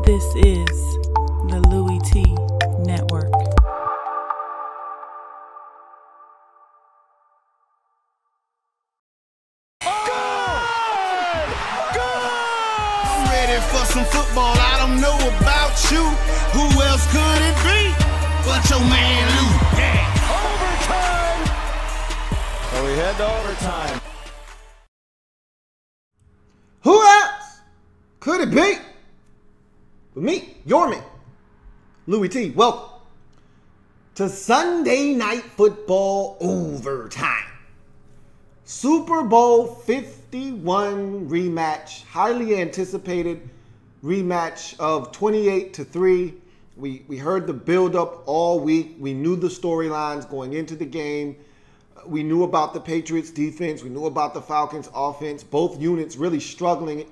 This is the Louie T Network. I'm ready for some football. I don't know about you. Who else could it be but your man Louie? Yeah. Overtime! So we head to overtime. Who else could it be but me, your man, Louie T? Welcome to Sunday Night Football Overtime. Super Bowl 51 rematch, highly anticipated rematch of 28-3. We heard the build-up all week. We knew the storylines going into the game. We knew about the Patriots defense. We knew about the Falcons offense. Both units really struggling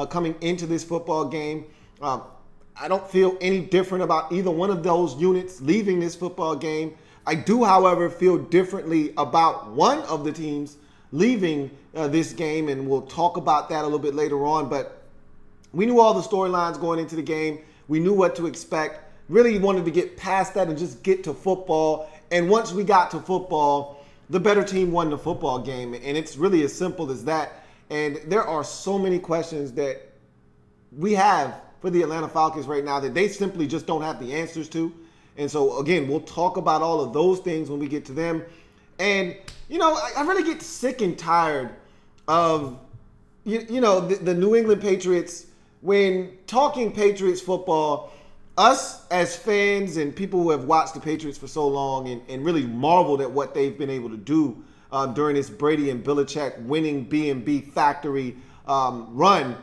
coming into this football game. I don't feel any different about either one of those units leaving this football game. I do, however, feel differently about one of the teams leaving this game, and we'll talk about that a little bit later on. But we knew all the storylines going into the game. We knew what to expect. Really wanted to get past that and just get to football. And once we got to football, the better team won the football game. And it's really as simple as that. And there are so many questions that we have for the Atlanta Falcons right now that they simply just don't have the answers to. And so, again, we'll talk about all of those things when we get to them. And, you know, I really get sick and tired of, the New England Patriots. When talking Patriots football, us as fans and people who have watched the Patriots for so long and really marveled at what they've been able to do during this Brady and Belichick winning B&B factory run,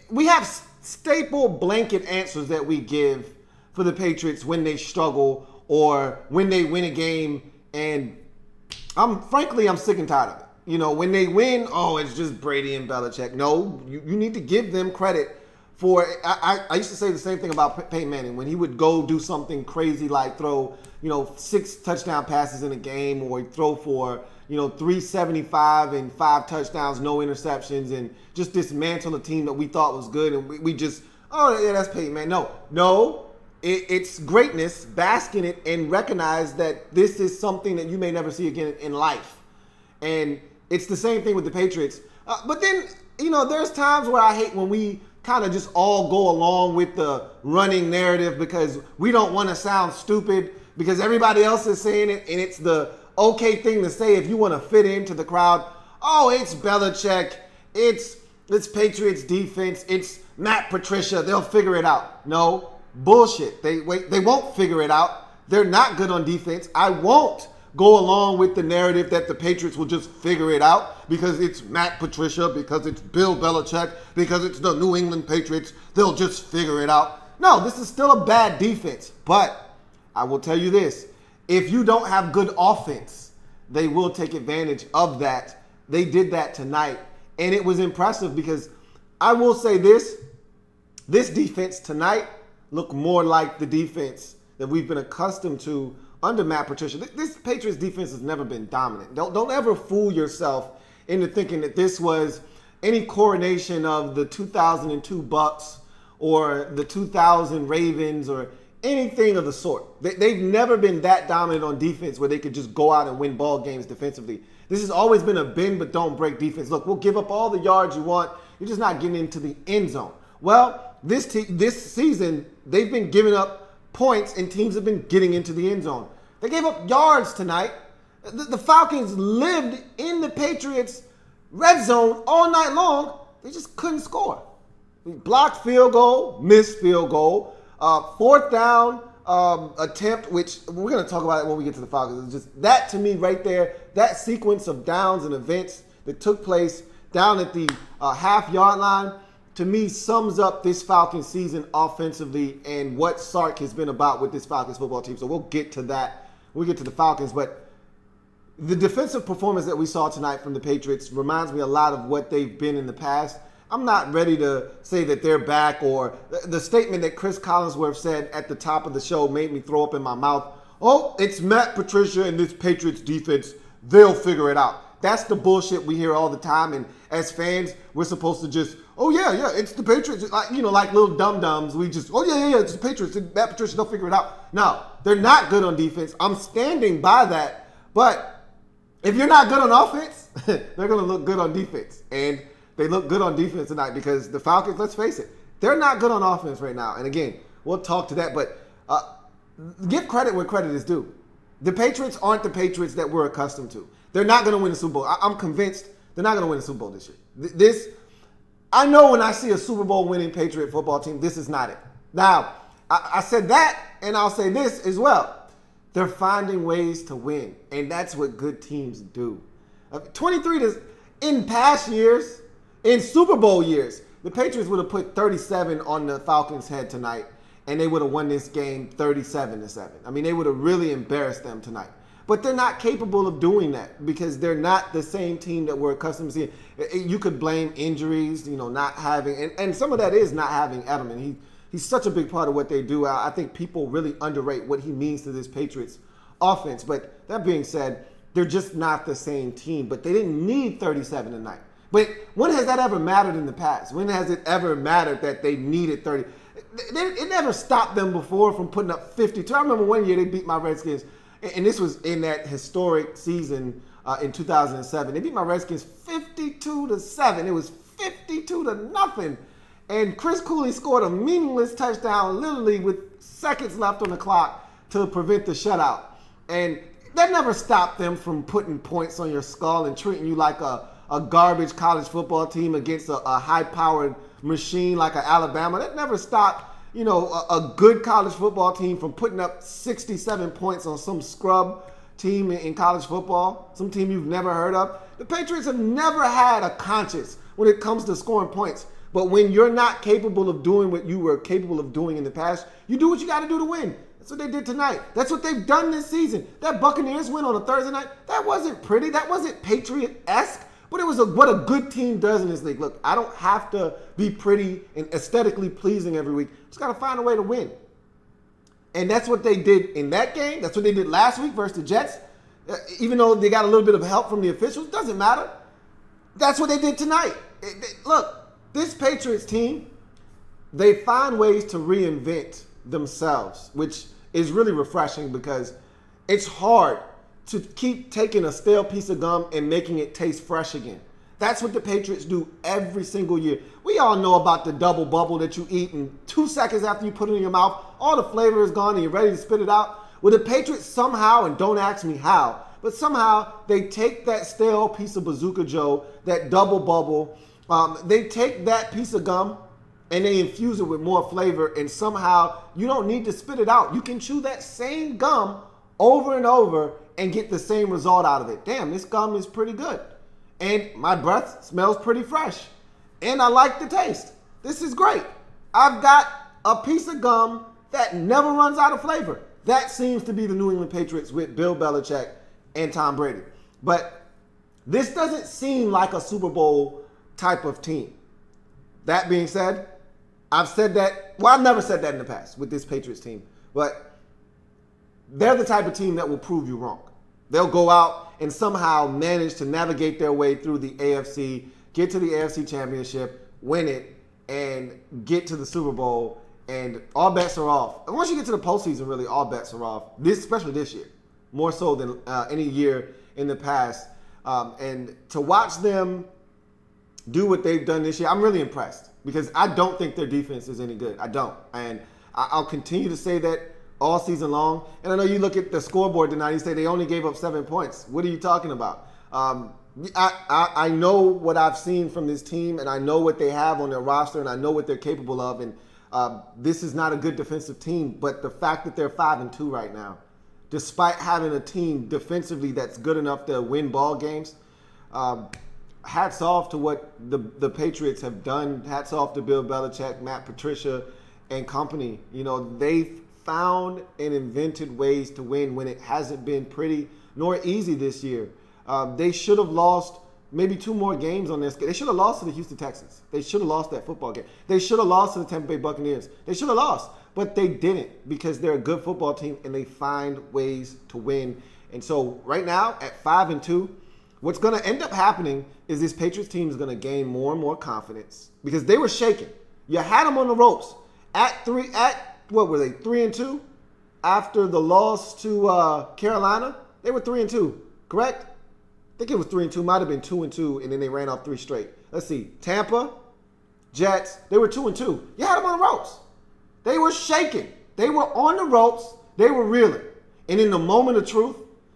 we have staple blanket answers that we give for the Patriots when they struggle or when they win a game. And I'm sick and tired of it. You know, when they win, oh, it's just Brady and Belichick. No, you need to give them credit for it. I used to say the same thing about Peyton Manning when he would go do something crazy like throw, 6 touchdown passes in a game, or he'd throw for, 375 and 5 touchdowns, no interceptions, and just dismantle a team that we thought was good. And we just, oh, yeah, that's Peyton Manning. No, it's greatness, bask in it, and recognize that this is something that you may never see again in life. And it's the same thing with the Patriots. But then, there's times where I hate when we kind of just all go along with the running narrative because we don't want to sound stupid because everybody else is saying it, and it's the okay thing to say if you want to fit into the crowd. Oh, it's Belichick. It's Patriots defense. It's Matt Patricia. They'll figure it out. No, bullshit. They won't figure it out. They're not good on defense. I won't go along with the narrative that the Patriots will just figure it out because it's Matt Patricia, because it's Bill Belichick, because it's the New England Patriots. They'll just figure it out. No, this is still a bad defense. But I will tell you this. If you don't have good offense, they will take advantage of that. They did that tonight. And it was impressive because I will say this defense tonight looked more like the defense that we've been accustomed to under Matt Patricia. This Patriots defense has never been dominant. Don't ever fool yourself into thinking that this was any coronation of the 2002 Bucks or the 2000 Ravens or anything of the sort. They've never been that dominant on defense where they could just go out and win ball games defensively. This has always been a bend but don't break defense. Look, we'll give up all the yards you want. You're just not getting into the end zone. Well, this season, they've been giving up points and teams have been getting into the end zone. They gave up yards tonight. The Falcons lived in the Patriots' red zone all night long. They just couldn't score. Blocked field goal, missed field goal, 4th down attempt, which we're going to talk about it when we get to the Falcons. It's just that to me right there, that sequence of downs and events that took place down at the half-yard line, to me sums up this Falcons season offensively and what Sark has been about with this Falcons football team. So we'll get to that when we get to the Falcons. But the defensive performance that we saw tonight from the Patriots reminds me a lot of what they've been in the past. I'm not ready to say that they're back, or the statement that Chris Collinsworth said at the top of the show made me throw up in my mouth. Oh, it's Matt Patricia and this Patriots defense. They'll figure it out. That's the bullshit we hear all the time. And as fans, we're supposed to just, oh yeah, it's the Patriots. Like, like little dum-dums. We just, oh yeah, it's the Patriots. Matt Patricia, they'll figure it out. No, they're not good on defense. I'm standing by that. But if you're not good on offense, they're going to look good on defense. And they look good on defense tonight because the Falcons, let's face it, they're not good on offense right now. And again, we'll talk to that. But give credit where credit is due. The Patriots aren't the Patriots that we're accustomed to. They're not going to win the Super Bowl. I'm convinced they're not going to win the Super Bowl this year. I know when I see a Super Bowl winning Patriot football team, this is not it. Now, I said that, and I'll say this as well. They're finding ways to win, and that's what good teams do. 23 in past years, in Super Bowl years, the Patriots would have put 37 on the Falcons' head tonight, and they would have won this game 37-7. I mean, they would have really embarrassed them tonight. But they're not capable of doing that because they're not the same team that we're accustomed to seeing. You could blame injuries, not having, and some of that is not having Edelman. He's such a big part of what they do. I think people really underrate what he means to this Patriots offense. But that being said, they're just not the same team. But they didn't need 37 tonight. But when has that ever mattered in the past? When has it ever mattered that they needed 30? It never stopped them before from putting up 52. I remember one year they beat my Redskins, and this was in that historic season in 2007. They beat my Redskins 52-7. It was 52-0. And Chris Cooley scored a meaningless touchdown literally with seconds left on the clock to prevent the shutout. And that never stopped them from putting points on your skull and treating you like a garbage college football team against a high-powered machine like an Alabama. That never stopped, a good college football team from putting up 67 points on some scrub team in college football, some team you've never heard of. The Patriots have never had a conscience when it comes to scoring points. But when you're not capable of doing what you were capable of doing in the past, you do what you got to do to win. That's what they did tonight. That's what they've done this season. That Buccaneers win on a Thursday night, that wasn't pretty. That wasn't Patriot-esque. But it was what a good team does in this league. Look, I don't have to be pretty and aesthetically pleasing every week. Just got to find a way to win. And that's what they did in that game. That's what they did last week versus the Jets. Even though they got a little bit of help from the officials, doesn't matter. That's what they did tonight. Look, this Patriots team, they find ways to reinvent themselves, which is really refreshing because it's hard to keep taking a stale piece of gum and making it taste fresh again. That's what the Patriots do every single year. We all know about the double bubble that you eat, and 2 seconds after you put it in your mouth, all the flavor is gone and you're ready to spit it out. Well, the Patriots somehow, and don't ask me how, but somehow they take that stale piece of Bazooka Joe, that double bubble, they take that piece of gum and they infuse it with more flavor, and somehow you don't need to spit it out. You can chew that same gum over and over and get the same result out of it. Damn, this gum is pretty good. And my breath smells pretty fresh. And I like the taste. This is great. I've got a piece of gum that never runs out of flavor. That seems to be the New England Patriots with Bill Belichick and Tom Brady. But this doesn't seem like a Super Bowl type of team. That being said, I've said that, well, I've never said that in the past with this Patriots team. But they're the type of team that will prove you wrong. They'll go out and somehow manage to navigate their way through the AFC, get to the AFC Championship, win it, and get to the Super Bowl, and all bets are off. And once you get to the postseason, really, all bets are off, especially this year, more so than any year in the past. And to watch them do what they've done this year, I'm really impressed because I don't think their defense is any good. I don't. And I'll continue to say that all season long. And I know you look at the scoreboard tonight, you say they only gave up 7 points. What are you talking about? I know what I've seen from this team, and I know what they have on their roster, and I know what they're capable of. And this is not a good defensive team, but the fact that they're 5-2 right now, despite having a team defensively that's good enough to win ball games, hats off to what the Patriots have done. Hats off to Bill Belichick, Matt Patricia, and company. You know, they've found and invented ways to win when it hasn't been pretty nor easy this year. They should have lost maybe 2 more games on this. They should have lost to the Houston Texans. They should have lost that football game. They should have lost to the Tampa Bay Buccaneers. They should have lost, but they didn't because they're a good football team and they find ways to win. And so right now at 5-2, what's going to end up happening is this Patriots team is going to gain more and more confidence because they were shaking. You had them on the ropes what were they, 3-2 after the loss to Carolina? They were 3-2, correct? I think it was 3-2. Might have been 2-2, and then they ran off 3 straight. Let's see, Tampa, Jets. They were 2-2. You had them on the ropes. They were shaking. They were on the ropes. They were reeling. And in the moment of truth,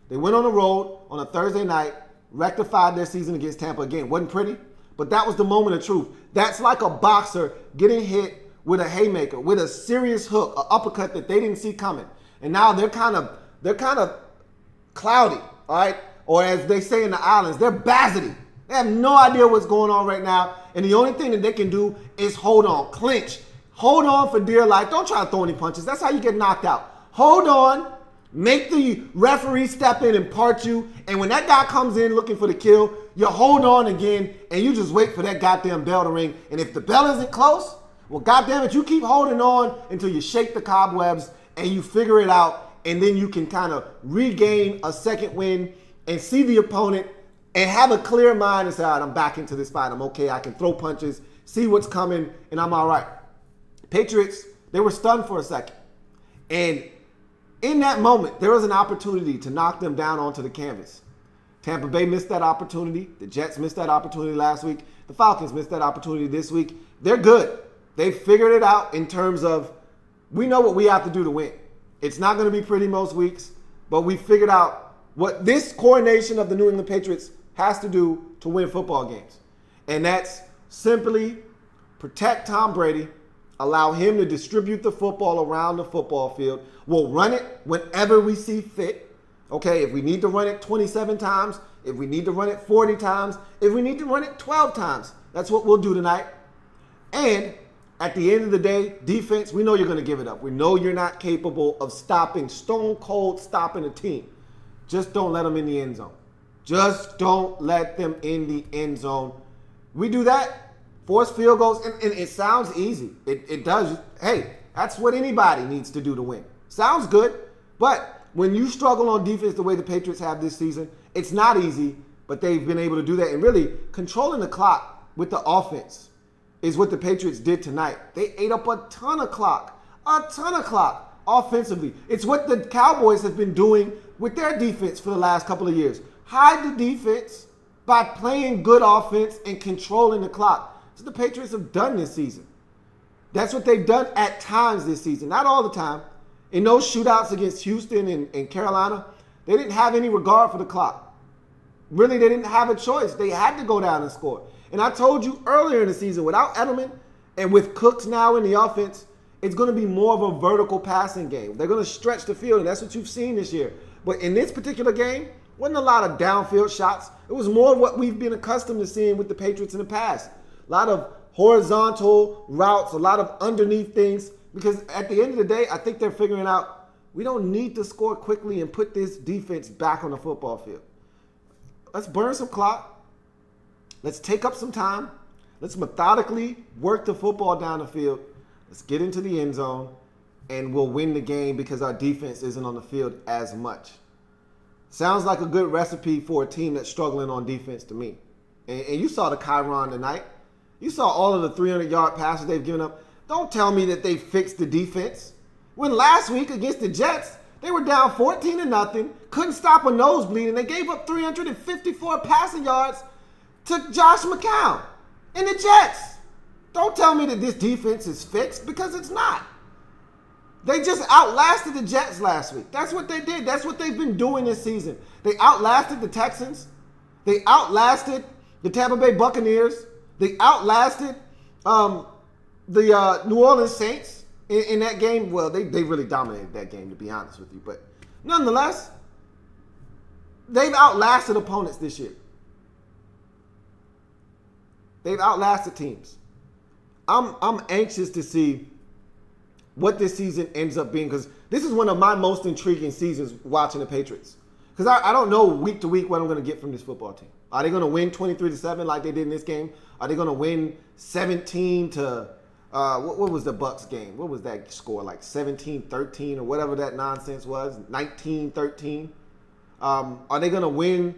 they went on the road on a Thursday night, rectified their season against Tampa again. Wasn't pretty, but that was the moment of truth. That's like a boxer getting hit with a haymaker, with a serious hook, an uppercut that they didn't see coming. And now they're kind of cloudy, all right? Or as they say in the islands, they're bazzity. They have no idea what's going on right now. And the only thing that they can do is hold on, clinch. Hold on for dear life. Don't try to throw any punches. That's how you get knocked out. Hold on. Make the referee step in and part you. And when that guy comes in looking for the kill, you hold on again and you just wait for that goddamn bell to ring. And if the bell isn't close, well, goddamn it, you keep holding on until you shake the cobwebs and you figure it out. And then you can kind of regain a second win and see the opponent and have a clear mind and say, all right, I'm back into this fight. I'm okay. I can throw punches, see what's coming, and I'm all right. Patriots, they were stunned for a second. And in that moment, there was an opportunity to knock them down onto the canvas. Tampa Bay missed that opportunity. The Jets missed that opportunity last week. The Falcons missed that opportunity this week. They're good. They figured it out in terms of we know what we have to do to win. It's not going to be pretty most weeks, but we figured out what this coordination of the New England Patriots has to do to win football games. And that's simply protect Tom Brady, allow him to distribute the football around the football field. We'll run it whenever we see fit. Okay, if we need to run it 27 times, if we need to run it 40 times, if we need to run it 12 times, that's what we'll do tonight. And at the end of the day, defense, we know you're going to give it up. We know you're not capable of stone cold stopping a team. Just don't let them in the end zone. Just don't let them in the end zone. We do that, force field goals, and it sounds easy. It does. Hey, that's what anybody needs to do to win. Sounds good, but when you struggle on defense the way the Patriots have this season, it's not easy, but they've been able to do that. And really, controlling the clock with the offense is what the Patriots did tonight. They ate up a ton of clock offensively. It's what the Cowboys have been doing with their defense for the last couple of years. Hide the defense by playing good offense and controlling the clock. That's what the Patriots have done this season. That's what they've done at times this season. Not all the time. In those shootouts against Houston and Carolina, they didn't have any regard for the clock. Really, they didn't have a choice. They had to go down and score. And I told you earlier in the season, without Edelman and with Cooks now in the offense, it's going to be more of a vertical passing game. They're going to stretch the field, and that's what you've seen this year. But in this particular game, wasn't a lot of downfield shots. It was more what we've been accustomed to seeing with the Patriots in the past. A lot of horizontal routes, a lot of underneath things. Because at the end of the day, I think they're figuring out we don't need to score quickly and put this defense back on the football field. Let's burn some clock. Let's take up some time. Let's methodically work the football down the field. Let's get into the end zone, and we'll win the game because our defense isn't on the field as much. Sounds like a good recipe for a team that's struggling on defense to me. And you saw the Chiron tonight. You saw all of the 300-yard passes they've given up. Don't tell me that they fixed the defense. When last week against the Jets, they were down 14-0, couldn't stop a nosebleed, and they gave up 354 passing yards to Josh McCown and the Jets. Don't tell me that this defense is fixed, because it's not. They just outlasted the Jets last week. That's what they did. That's what they've been doing this season. They outlasted the Texans. They outlasted the Tampa Bay Buccaneers. They outlasted the New Orleans Saints in that game. Well, they really dominated that game, to be honest with you. But nonetheless, they've outlasted opponents this year. They've outlasted teams. I'm anxious to see what this season ends up being, because this is one of my most intriguing seasons watching the Patriots. Because I don't know week to week what I'm going to get from this football team. Are they going to win 23-7 like they did in this game? Are they going to win 17 to what was the Bucks game? What was that score, like 17-13 or whatever that nonsense was, 19-13? Are they going to win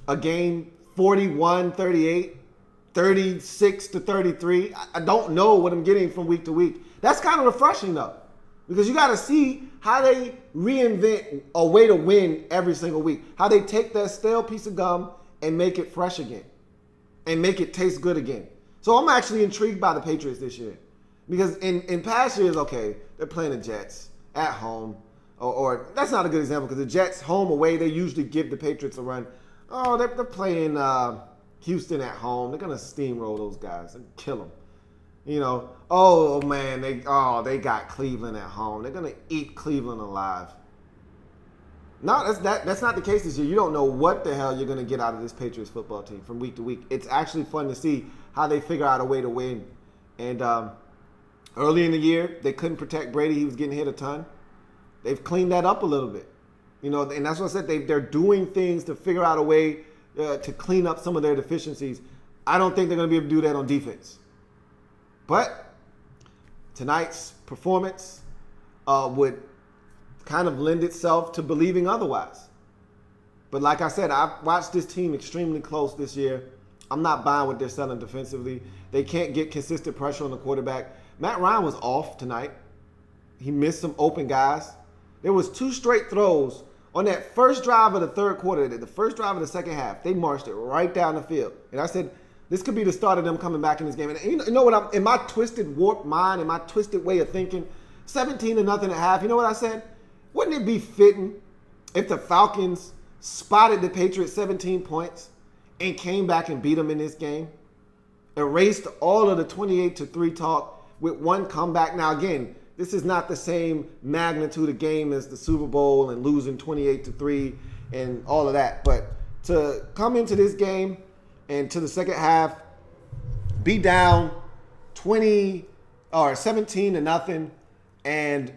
a game 41-38, 36-33. I don't know what I'm getting from week to week. That's kind of refreshing, though, because you got to see how they reinvent a way to win every single week, how they take that stale piece of gum and make it fresh again and make it taste good again. So I'm actually intrigued by the Patriots this year because in past years, okay, they're playing the Jets at home, or that's not a good example because the Jets, home away, they usually give the Patriots a run. Oh, they're playing Houston at home. They're going to steamroll those guys and kill them. You know, oh man, they got Cleveland at home. They're going to eat Cleveland alive. No, that's not the case this year. You don't know what the hell you're going to get out of this Patriots football team from week to week. It's actually fun to see how they figure out a way to win. And early in the year, they couldn't protect Brady. He was getting hit a ton. They've cleaned that up a little bit. You know, and that's what I said. They're doing things to figure out a way to clean up some of their deficiencies. I don't think they're going to be able to do that on defense. But tonight's performance would kind of lend itself to believing otherwise. But like I said, I've watched this team extremely close this year. I'm not buying what they're selling defensively. They can't get consistent pressure on the quarterback. Matt Ryan was off tonight. He missed some open guys. There was 2 straight throws on that first drive of the third quarter, the first drive of the second half. They marched it right down the field. And I said, this could be the start of them coming back in this game. And you know what? In my twisted, warped mind, in my twisted way of thinking, 17-0 at half, you know what I said? Wouldn't it be fitting if the Falcons spotted the Patriots 17 points and came back and beat them in this game? Erased all of the 28-3 talk with one comeback. Now, again, this is not the same magnitude of game as the Super Bowl and losing 28-3 and all of that. But to come into this game and to the second half, be down 20 or 17-0 and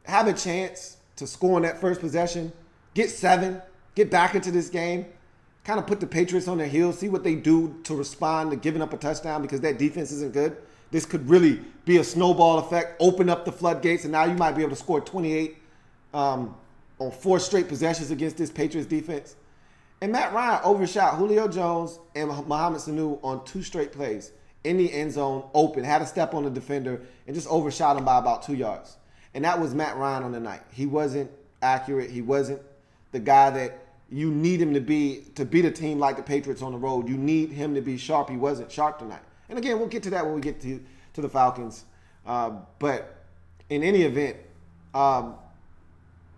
have a chance to score on that first possession, get 7, get back into this game, kind of put the Patriots on their heels, see what they do to respond to giving up a touchdown because that defense isn't good. This could really be a snowball effect, open up the floodgates, and now you might be able to score 28 on 4 straight possessions against this Patriots defense. And Matt Ryan overshot Julio Jones and Mohamed Sanu on 2 straight plays in the end zone, open, had a step on the defender, and just overshot him by about 2 yards. And that was Matt Ryan on the night. He wasn't accurate. He wasn't the guy that you need him to beat a team like the Patriots on the road. You need him to be sharp. He wasn't sharp tonight. And again, we'll get to that when we get to the Falcons. But in any event,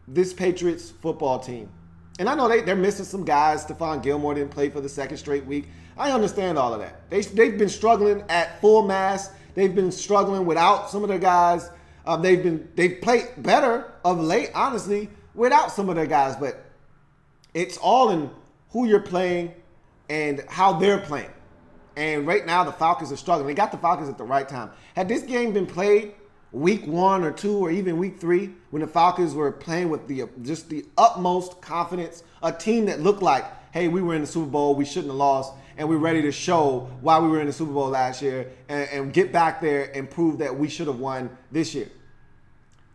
this Patriots football team, and I know they're missing some guys. Stephon Gilmore didn't play for the 2nd straight week. I understand all of that. They've been struggling at full mass. They've been struggling without some of their guys. They've played better of late, honestly, without some of their guys. But it's all in who you're playing and how they're playing. And right now, the Falcons are struggling. They got the Falcons at the right time. Had this game been played week 1 or 2 or even week 3, when the Falcons were playing with just the utmost confidence, a team that looked like, hey, we were in the Super Bowl, we shouldn't have lost, and we're ready to show why we were in the Super Bowl last year and get back there and prove that we should have won this year.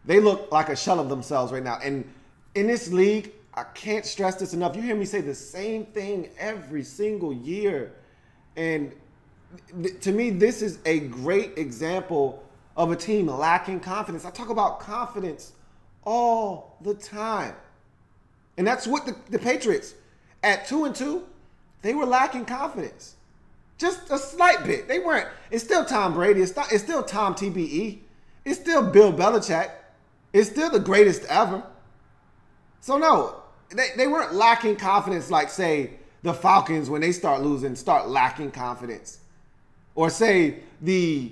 They look like a shell of themselves right now. And in this league, I can't stress this enough. You hear me say the same thing every single year. And to me, this is a great example of a team lacking confidence. I talk about confidence all the time. And that's what the Patriots, at 2-2, they were lacking confidence. Just a slight bit. They weren't. It's still Tom Brady. It's still Tom TBE. It's still Bill Belichick. It's still the greatest ever. So no, they weren't lacking confidence like, say, the Falcons, when they start losing, start lacking confidence. Or say the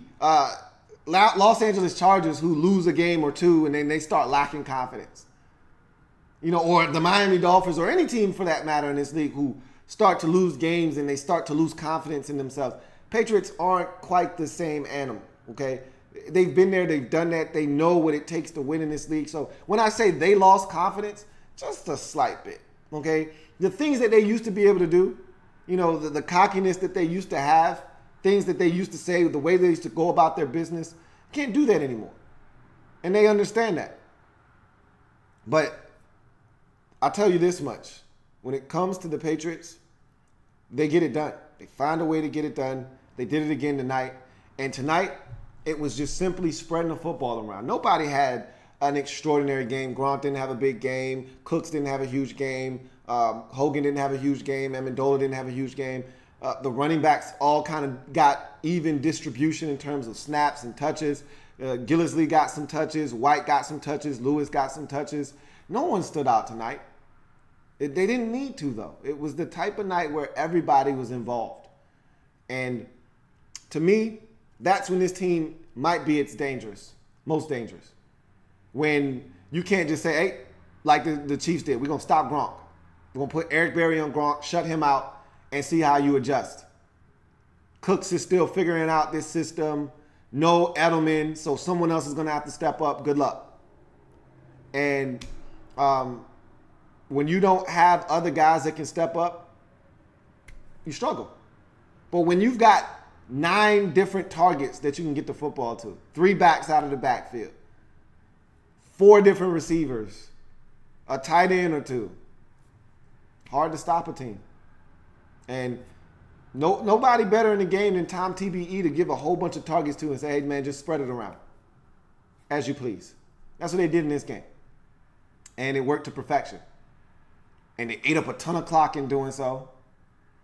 Los Angeles Chargers, who lose a game or 2 and then they start lacking confidence. You know, or the Miami Dolphins, or any team for that matter in this league, who start to lose games and they start to lose confidence in themselves. Patriots aren't quite the same animal, okay? They've been there, they've done that, they know what it takes to win in this league. So when I say they lost confidence, just a slight bit, okay? The things that they used to be able to do, you know, the cockiness that they used to have, things that they used to say, the way they used to go about their business, can't do that anymore. And they understand that. But I'll tell you this much. When it comes to the Patriots, they get it done. They find a way to get it done. They did it again tonight. And tonight, it was just simply spreading the football around. Nobody had an extraordinary game. Gronk didn't have a big game. Cooks didn't have a huge game. Hogan didn't have a huge game. Amendola didn't have a huge game. The running backs all kind of got even distribution in terms of snaps and touches. Gillislee got some touches. White got some touches. Lewis got some touches. No one stood out tonight. They didn't need to, though. It was the type of night where everybody was involved. And to me, that's when this team might be its most dangerous. When you can't just say, hey, like the Chiefs did, we're going to stop Gronk. We're going to put Eric Berry on Gronk, shut him out, and see how you adjust. Cooks is still figuring out this system. No Edelman, so someone else is going to have to step up. Good luck. And when you don't have other guys that can step up, you struggle. But when you've got 9 different targets that you can get the football to, 3 backs out of the backfield, 4 different receivers, a tight end or 2, hard to stop a team. And nobody better in the game than Tom TBE to give a whole bunch of targets to and say, hey, man, just spread it around as you please. That's what they did in this game. And it worked to perfection. And they ate up a ton of clock in doing so.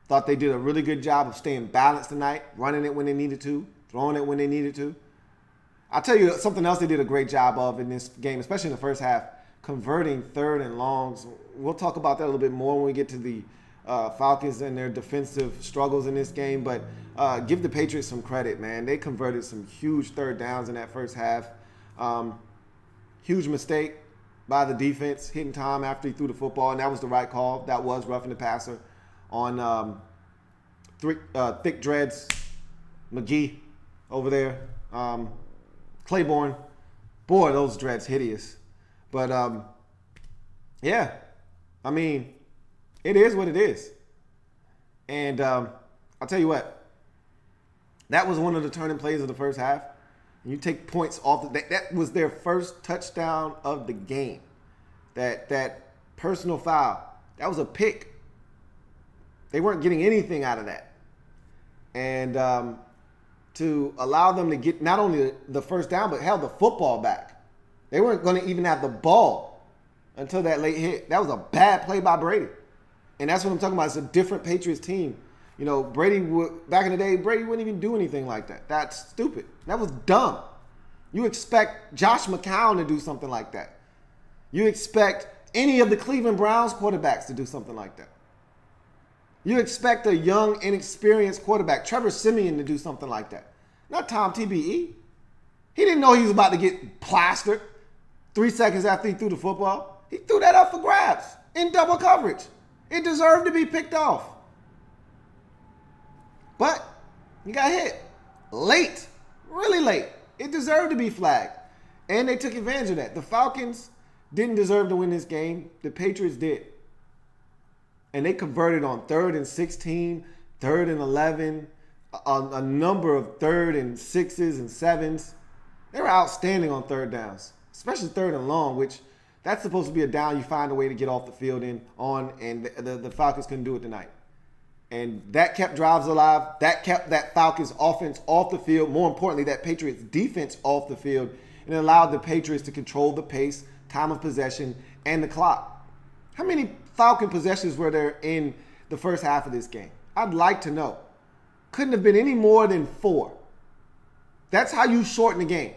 Thought they did a really good job of staying balanced tonight, running it when they needed to, throwing it when they needed to. I'll tell you something else they did a great job of in this game, especially in the first half, converting 3rd and longs. We'll talk about that a little bit more when we get to the Falcons and their defensive struggles in this game. But give the Patriots some credit, man. They converted some huge 3rd downs in that first half. Huge mistake by the defense, hitting Tom after he threw the football, and that was the right call. That was roughing the passer on Thick Dreads, McGee over there, Claiborne. Boy, those dreads hideous. But, yeah, I mean, it is what it is. And I'll tell you what, that was one of the turning plays of the first half. You take points off. That was their first touchdown of the game. That personal foul, that was a pick. They weren't getting anything out of that. And to allow them to get not only the first down, but held the football back. They weren't going to even have the ball until that late hit. That was a bad play by Brady. And that's what I'm talking about. It's a different Patriots team. You know, back in the day, Brady wouldn't even do anything like that. That's stupid. That was dumb. You expect Josh McCown to do something like that. You expect any of the Cleveland Browns quarterbacks to do something like that. You expect a young, inexperienced quarterback, Trevor Siemian, to do something like that. Not Tom TBE. He didn't know he was about to get plastered 3 seconds after he threw the football. He threw that up for grabs in double coverage. It deserved to be picked off. But he got hit late, really late. It deserved to be flagged. And they took advantage of that. The Falcons didn't deserve to win this game. The Patriots did. And they converted on 3rd and 16, 3rd and 11, a number of 3rd and 6s and 7s. They were outstanding on 3rd downs, especially 3rd and long, which that's supposed to be a down you find a way to get off the field and the Falcons couldn't do it tonight. And that kept drives alive. That kept that Falcons offense off the field. More importantly, that Patriots defense off the field, and it allowed the Patriots to control the pace, time of possession, and the clock. How many Falcon possessions were there in the first half of this game? I'd like to know. Couldn't have been any more than 4. That's how you shorten the game.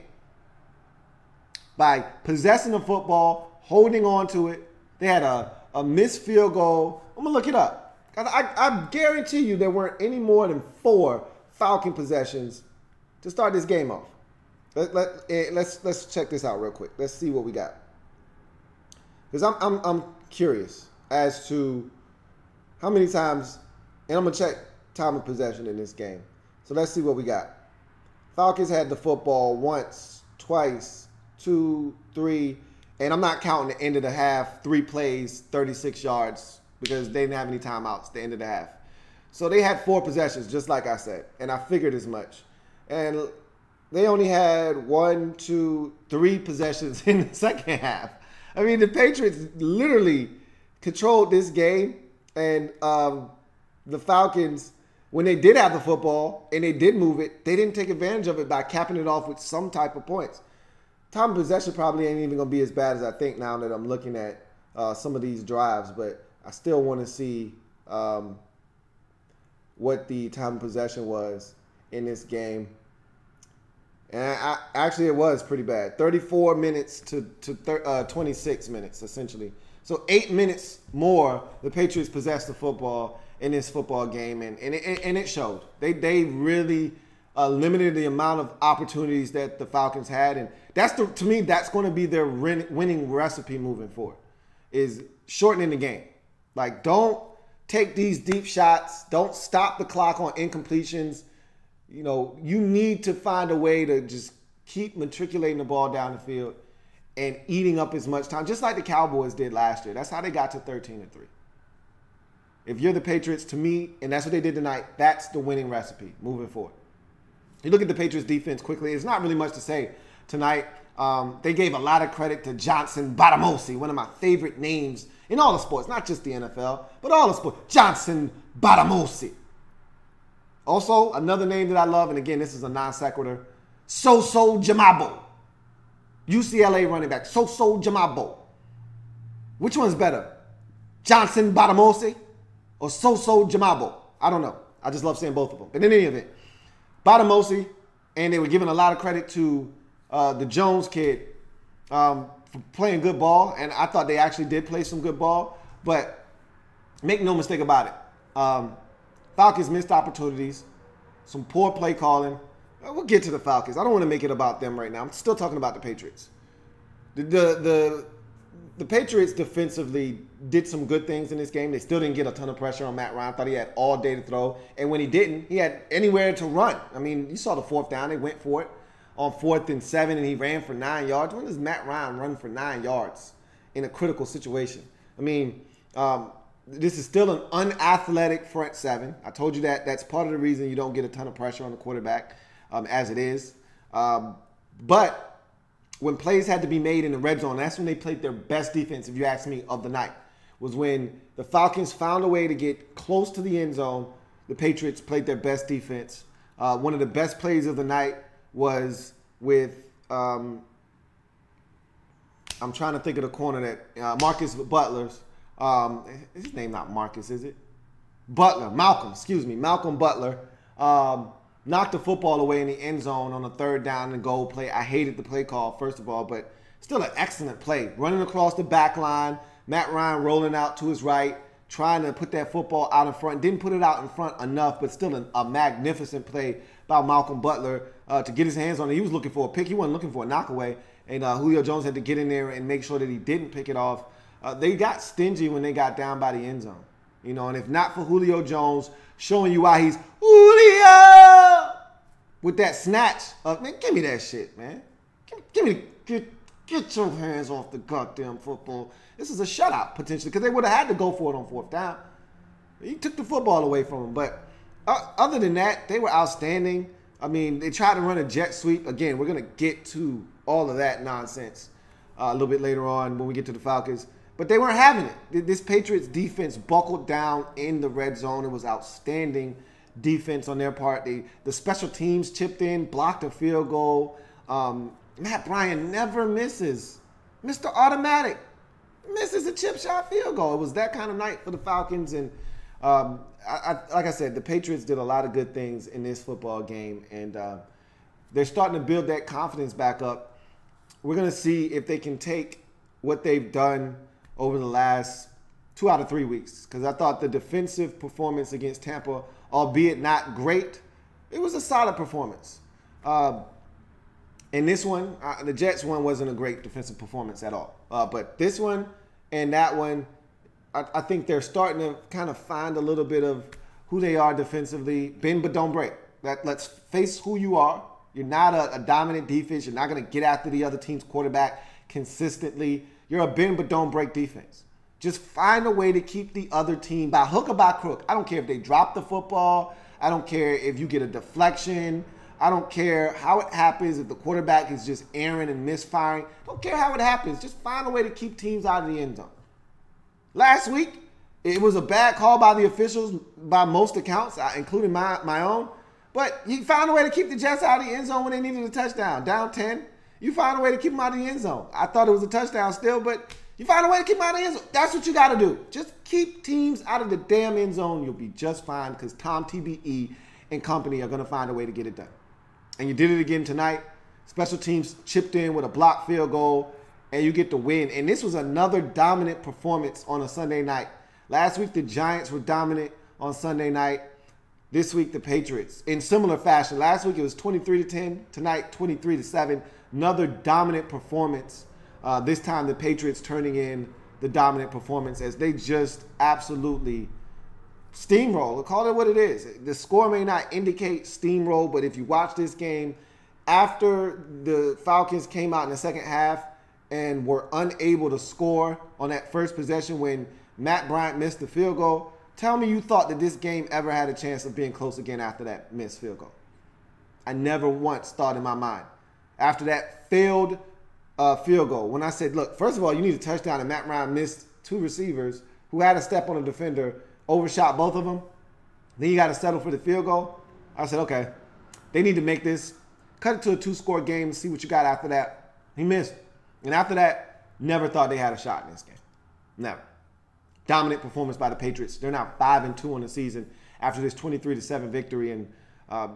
By possessing the football, holding on to it. They had a missed field goal. I'm going to look it up. I guarantee you there weren't any more than 4 Falcon possessions to start this game off. Let's check this out real quick. Let's see what we got. Because I'm curious as to how many times, and I'm going to check time of possession in this game. So let's see what we got. Falcons had the football once, twice, 2, 3, and I'm not counting the end of the half, 3 plays, 36 yards, because they didn't have any timeouts at the end of the half. So they had 4 possessions, just like I said, and I figured as much. And they only had 1, 2, 3 possessions in the second half. I mean, the Patriots literally controlled this game, and the Falcons, when they did have the football and they did move it, they didn't take advantage of it by capping it off with some type of points. Time of possession probably ain't even going to be as bad as I think now that I'm looking at some of these drives, but I still want to see what the time of possession was in this game. And actually, it was pretty bad. 34 minutes to 26 minutes, essentially. So 8 minutes more, the Patriots possessed the football in this football game, and it showed. They really limited the amount of opportunities that the Falcons had, and to me, that's going to be their winning recipe moving forward, is shortening the game. Like, don't take these deep shots. Don't stop the clock on incompletions. You know, you need to find a way to just keep matriculating the ball down the field and eating up as much time, just like the Cowboys did last year. That's how they got to 13-3. If you're the Patriots, to me, and that's what they did tonight, that's the winning recipe moving forward. You look at the Patriots defense quickly, it's not really much to say tonight. They gave a lot of credit to Johnson Batamosi, one of my favorite names in all the sports, not just the NFL, but all the sports. Johnson Batamosi. Also, another name that I love, and again, this is a non sequitur, Soso Jamabo. UCLA running back, Soso Jamabo. Which one's better? Johnson Batamosi or Soso Jamabo? I don't know. I just love saying both of them. But in any event, Batamosi, and they were giving a lot of credit to the Jones kid for playing good ball, and I thought they actually did play some good ball. But make no mistake about it. Falcons missed opportunities, some poor play calling. We'll get to the Falcons. I don't want to make it about them right now. I'm still talking about the Patriots. The Patriots defensively did some good things in this game. They still didn't get a ton of pressure on Matt Ryan. I thought he had all day to throw. And when he didn't, he had anywhere to run. I mean, you saw the fourth down. They went for it on 4th and 7, and he ran for 9 yards. When does Matt Ryan run for 9 yards in a critical situation? I mean, this is still an unathletic front seven. I told you that. That's part of the reason you don't get a ton of pressure on the quarterback as it is. But when plays had to be made in the red zone, that's when they played their best defense, if you ask me, of the night, was when the Falcons found a way to get close to the end zone. The Patriots played their best defense. One of the best plays of the night was with, I'm trying to think of the corner that Marcus Butler's. His name not Marcus, is it? Malcolm Butler. Knocked the football away in the end zone on a 3rd down and goal play. I hated the play call, first of all, but still an excellent play. Running across the back line, Matt Ryan rolling out to his right, trying to put that football out in front. Didn't put it out in front enough, but still a magnificent play by Malcolm Butler to get his hands on it. He was looking for a pick. He wasn't looking for a knockaway. And Julio Jones had to get in there and make sure that he didn't pick it off. They got stingy when they got down by the end zone. You know, and if not for Julio Jones showing you why he's Julio with that snatch of, man, give me that shit, man. Get your hands off the goddamn football. This is a shutout, potentially, because they would have had to go for it on 4th down. He took the football away from him. But other than that, they were outstanding. I mean, they tried to run a jet sweep. Again, we're going to get to all of that nonsense a little bit later on when we get to the Falcons. But they weren't having it. This Patriots defense buckled down in the red zone. It was outstanding defense on their part. The special teams chipped in, blocked a field goal. Matt Bryan never misses. Mr. Automatic misses a chip shot field goal. It was that kind of night for the Falcons. And like I said, the Patriots did a lot of good things in this football game. And they're starting to build that confidence back up. We're going to see if they can take what they've done over the last 2 out of 3 weeks. Because I thought the defensive performance against Tampa, albeit not great, it was a solid performance. And this one, the Jets one wasn't a great defensive performance at all. But this one and that one, I think they're starting to kind of find a little bit of who they are defensively. Bend but don't break. Let's face who you are. You're not a dominant defense. You're not going to get after the other team's quarterback consistently. You're a bend but don't break defense. Just find a way to keep the other team by hook or by crook. I don't care if they drop the football. I don't care if you get a deflection. I don't care how it happens, if the quarterback is just erring and misfiring. Don't care how it happens. Just find a way to keep teams out of the end zone. Last week, It was a bad call by the officials by most accounts, including my own. But you found a way to keep the Jets out of the end zone when they needed a touchdown. Down 10, you found a way to keep them out of the end zone. I thought it was a touchdown still, but you found a way to keep them out of the end zone. That's what you got to do. Just keep teams out of the damn end zone. You'll be just fine because Tom TBE and company are going to find a way to get it done. And you did it again tonight. Special teams chipped in with a blocked field goal, and you get the win. And this was another dominant performance on a Sunday night. Last week, the Giants were dominant on Sunday night. This week, the Patriots. In similar fashion. Last week, it was 23-10. Tonight, 23-7. Another dominant performance. This time, the Patriots turning in the dominant performance as they just absolutely steamroll. Call it what it is. The score may not indicate steamroll, but if you watch this game, after the Falcons came out in the second half and were unable to score on that first possession when Matt Bryant missed the field goal, tell me you thought that this game ever had a chance of being close again after that missed field goal. I never once thought in my mind. After that failed field goal, when I said, look, first of all, you need a touchdown, and Matt Bryant missed two receivers who had a step on a defender, overshot both of them. Then you got to settle for the field goal. I said, okay, they need to make this, cut it to a 2-score game and see what you got after that. He missed. And after that, never thought they had a shot in this game. Never. Dominant performance by the Patriots. They're now 5-2 on the season after this 23-7 victory. And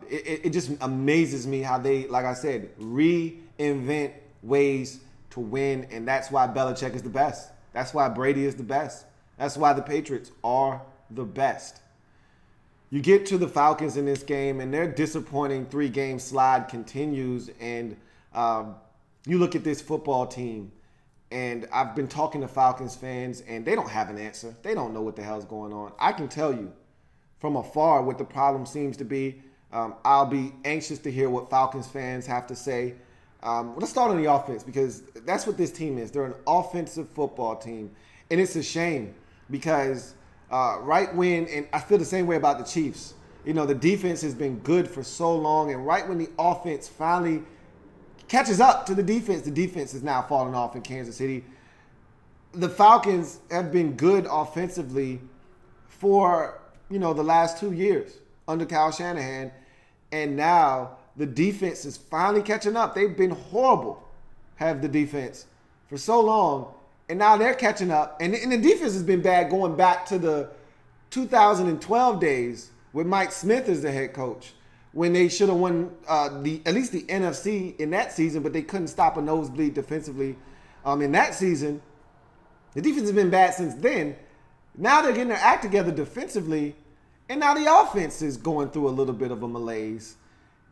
it just amazes me how they, like I said, reinvent ways to win. And that's why Belichick is the best. That's why Brady is the best. That's why the Patriots are the best. You get to the Falcons in this game, and their disappointing 3-game slide continues. And you look at this football team, and I've been talking to Falcons fans, and they don't have an answer. They don't know what the hell's going on. I can tell you from afar what the problem seems to be. I'll be anxious to hear what Falcons fans have to say. Let's start on the offense because that's what this team is. They're an offensive football team, and it's a shame because right when, and I feel the same way about the Chiefs, you know, the defense has been good for so long, and right when the offense finally catches up to the defense is now falling off in Kansas City. The Falcons have been good offensively for, you know, the last 2 years under Kyle Shanahan, and now the defense is finally catching up. They've been horrible, have the defense, for so long, and now they're catching up. And the defense has been bad going back to the 2012 days with Mike Smith as the head coach, when they should have won at least the NFC in that season, but they couldn't stop a nosebleed defensively in that season. The defense has been bad since then. Now they're getting their act together defensively, and now the offense is going through a little bit of a malaise.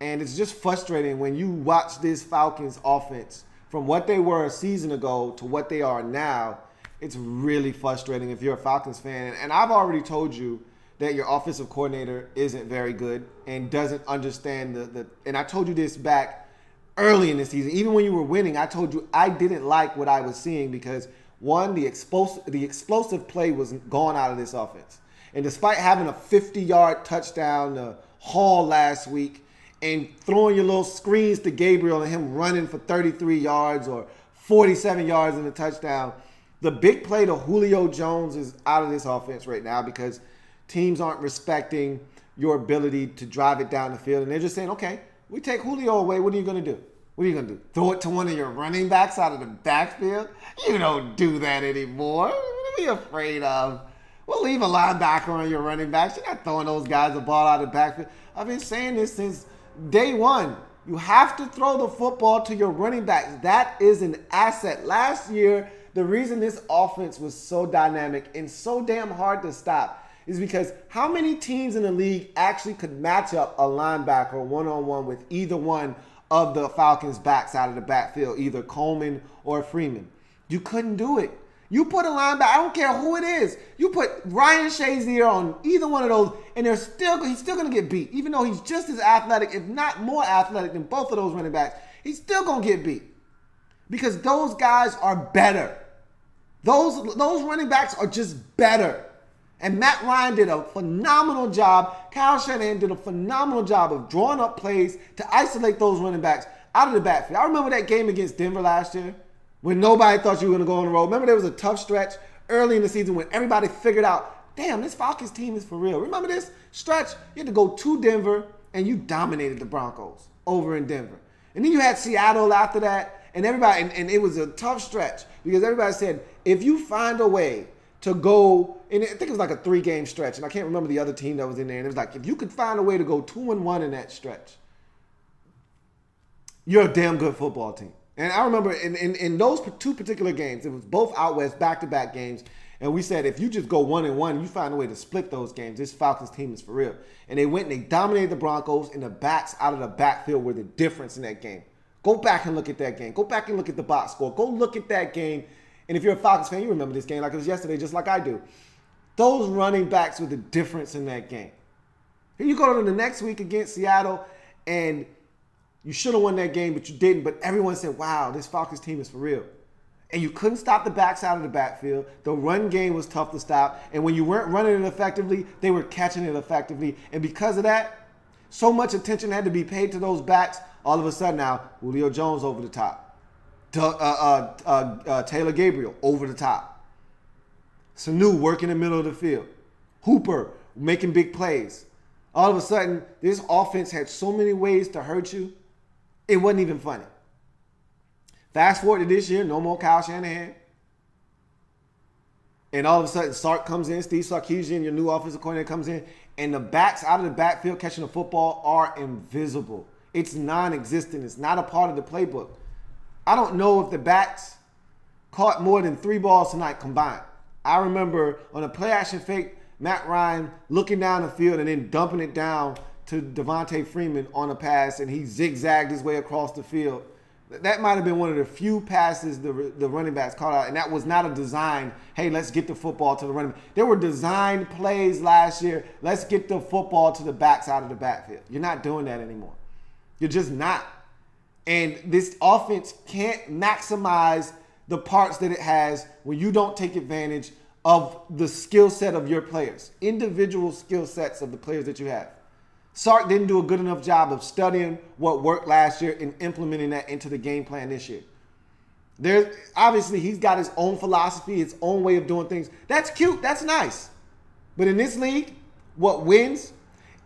And it's just frustrating when you watch this Falcons offense from what they were a season ago to what they are now. It's really frustrating if you're a Falcons fan. And I've already told you that your offensive coordinator isn't very good and doesn't understand and I told you this back early in the season. Even when you were winning, I told you I didn't like what I was seeing because, one, the explosive play was gone out of this offense. And despite having a 50-yard touchdown to Hall last week and throwing your little screens to Gabriel and him running for 33 yards or 47 yards in a touchdown, the big play to Julio Jones is out of this offense right now because teams aren't respecting your ability to drive it down the field. And they're just saying, okay, we take Julio away. What are you going to do? What are you going to do? Throw it to one of your running backs out of the backfield? You don't do that anymore. What are you afraid of? We'll leave a linebacker on your running backs. You're not throwing those guys the ball out of the backfield. I've been saying this since day one. You have to throw the football to your running backs. That is an asset. Last year, the reason this offense was so dynamic and so damn hard to stop is because how many teams in the league actually could match up a linebacker one-on-one with either one of the Falcons' backs out of the backfield, either Coleman or Freeman? You couldn't do it. You put a linebacker, I don't care who it is, you put Ryan Shazier on either one of those, and he's still going to get beat. Even though he's just as athletic, if not more athletic than both of those running backs, he's still going to get beat. Because those guys are better. Those running backs are just better. And Matt Ryan did a phenomenal job. Kyle Shanahan did a phenomenal job of drawing up plays to isolate those running backs out of the backfield. I remember that game against Denver last year when nobody thought you were going to go on the road. Remember there was a tough stretch early in the season when everybody figured out damn, this Falcons team is for real. Remember this stretch? You had to go to Denver, and you dominated the Broncos over in Denver. And then you had Seattle after that, and everybody, and it was a tough stretch because everybody said, if you find a way to go, and I think it was like a 3-game stretch, and I can't remember the other team that was in there, and it was like, if you could find a way to go 2-1 in that stretch, you're a damn good football team. And I remember in those 2 particular games, it was both out west back-to-back games, and we said, if you just go 1-1, you find a way to split those games, this Falcons team is for real. And they went and they dominated the Broncos, and the backs out of the backfield were the difference in that game. Go back and look at that game. Go back and look at the box score. Go look at that game. And if you're a Falcons fan, you remember this game like it was yesterday, just like I do. Those running backs were the difference in that game. Then you go to the next week against Seattle, and you should have won that game, but you didn't. But everyone said, wow, this Falcons team is for real. And you couldn't stop the backs out of the backfield. The run game was tough to stop. And when you weren't running it effectively, they were catching it effectively. And because of that, so much attention had to be paid to those backs. All of a sudden now, Julio Jones over the top. Taylor Gabriel over the top. Sanu working in the middle of the field. Hooper making big plays. All of a sudden, this offense had so many ways to hurt you, it wasn't even funny. Fast forward to this year, no more Kyle Shanahan. And all of a sudden, Sark comes in, Steve Sarkisian, your new offensive coordinator, comes in, and the backs out of the backfield catching the football are invisible. It's non-existent. It's not a part of the playbook. I don't know if the backs caught more than 3 balls tonight combined. I remember on a play-action fake, Matt Ryan looking down the field and then dumping it down to Devontae Freeman on a pass, and he zigzagged his way across the field. That might have been one of the few passes the running backs caught out, and that was not a design, hey, let's get the football to the running back. There were designed plays last year, let's get the football to the backs out of the backfield. You're not doing that anymore. You're just not. And this offense can't maximize the parts that it has when you don't take advantage of the skill set of your players, individual skill sets of the players that you have. Sark didn't do a good enough job of studying what worked last year and implementing that into the game plan this year. Obviously, he's got his own philosophy, his own way of doing things. That's cute. That's nice. But in this league, what wins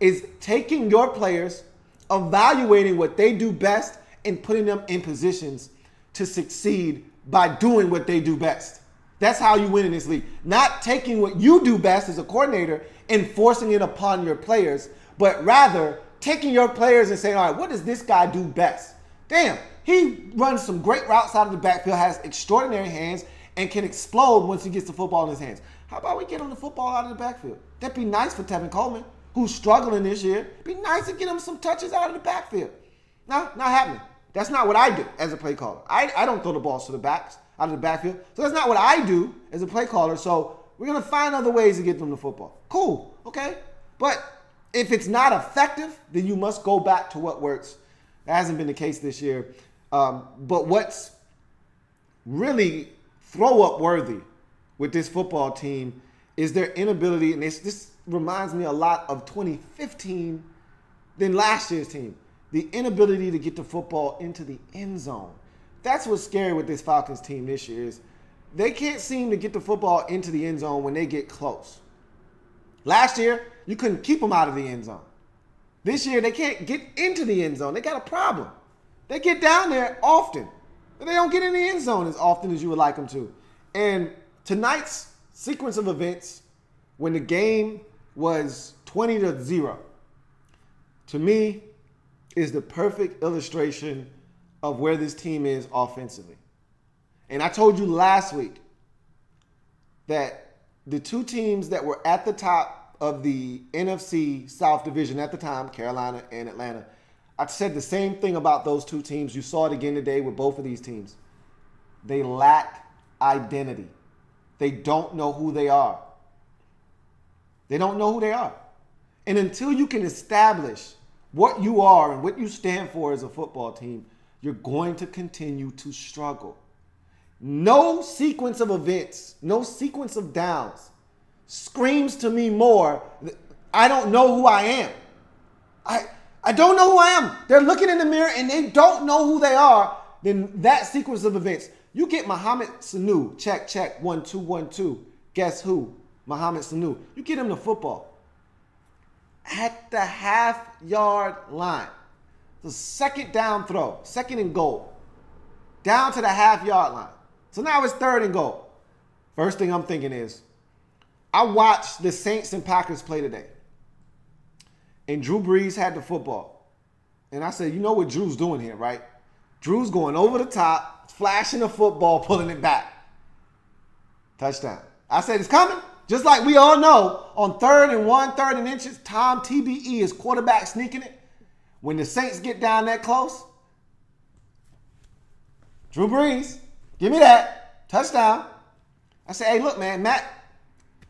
is taking your players, evaluating what they do best, and putting them in positions to succeed by doing what they do best. That's how you win in this league. Not taking what you do best as a coordinator and forcing it upon your players, but rather taking your players and saying, all right, what does this guy do best? Damn, he runs some great routes out of the backfield, has extraordinary hands, and can explode once he gets the football in his hands. How about we get him the football out of the backfield? That'd be nice for Tevin Coleman, who's struggling this year. It'd be nice to get him some touches out of the backfield. No, not happening. That's not what I do as a play caller. I don't throw the balls to the backs out of the backfield. So that's not what I do as a play caller. So we're going to find other ways to get them the football. Cool, okay? But if it's not effective, then you must go back to what works. That hasn't been the case this year. But what's really throw-up worthy with this football team is their inability, and this reminds me a lot of 2015 than last year's team, the inability to get the football into the end zone. That's what's scary with this Falcons team this year is they can't seem to get the football into the end zone when they get close. Last year, you couldn't keep them out of the end zone. This year, they can't get into the end zone. They got a problem. They get down there often, but they don't get in the end zone as often as you would like them to. And tonight's sequence of events, when the game was 20-0, to me, is the perfect illustration of where this team is offensively. And I told you last week that the 2 teams that were at the top of the NFC South Division at the time, Carolina and Atlanta, I said the same thing about those 2 teams. You saw it again today with both of these teams. They lack identity. They don't know who they are. They don't know who they are. And until you can establish what you are and what you stand for as a football team, you're going to continue to struggle. No sequence of events, no sequence of downs screams to me more, I don't know who I am. I don't know who I am. They're looking in the mirror and they don't know who they are. Then that sequence of events, you get Mohamed Sanu, check, 1, 2, 1, 2. Guess who? Mohamed Sanu. You get him the football. At the half-yard line. The second down throw. Second and goal. Down to the half-yard line. So now it's third and goal. First thing I'm thinking is, I watched the Saints and Packers play today. And Drew Brees had the football. And I said, you know what Drew's doing here, right? Drew's going over the top, flashing the football, pulling it back. Touchdown. I said, it's coming. Just like we all know, on 3rd and 1, 3rd and inches, Tom TBE is quarterback sneaking it. When the Saints get down that close, Drew Brees, give me that. Touchdown. I said, hey, look, man, Matt,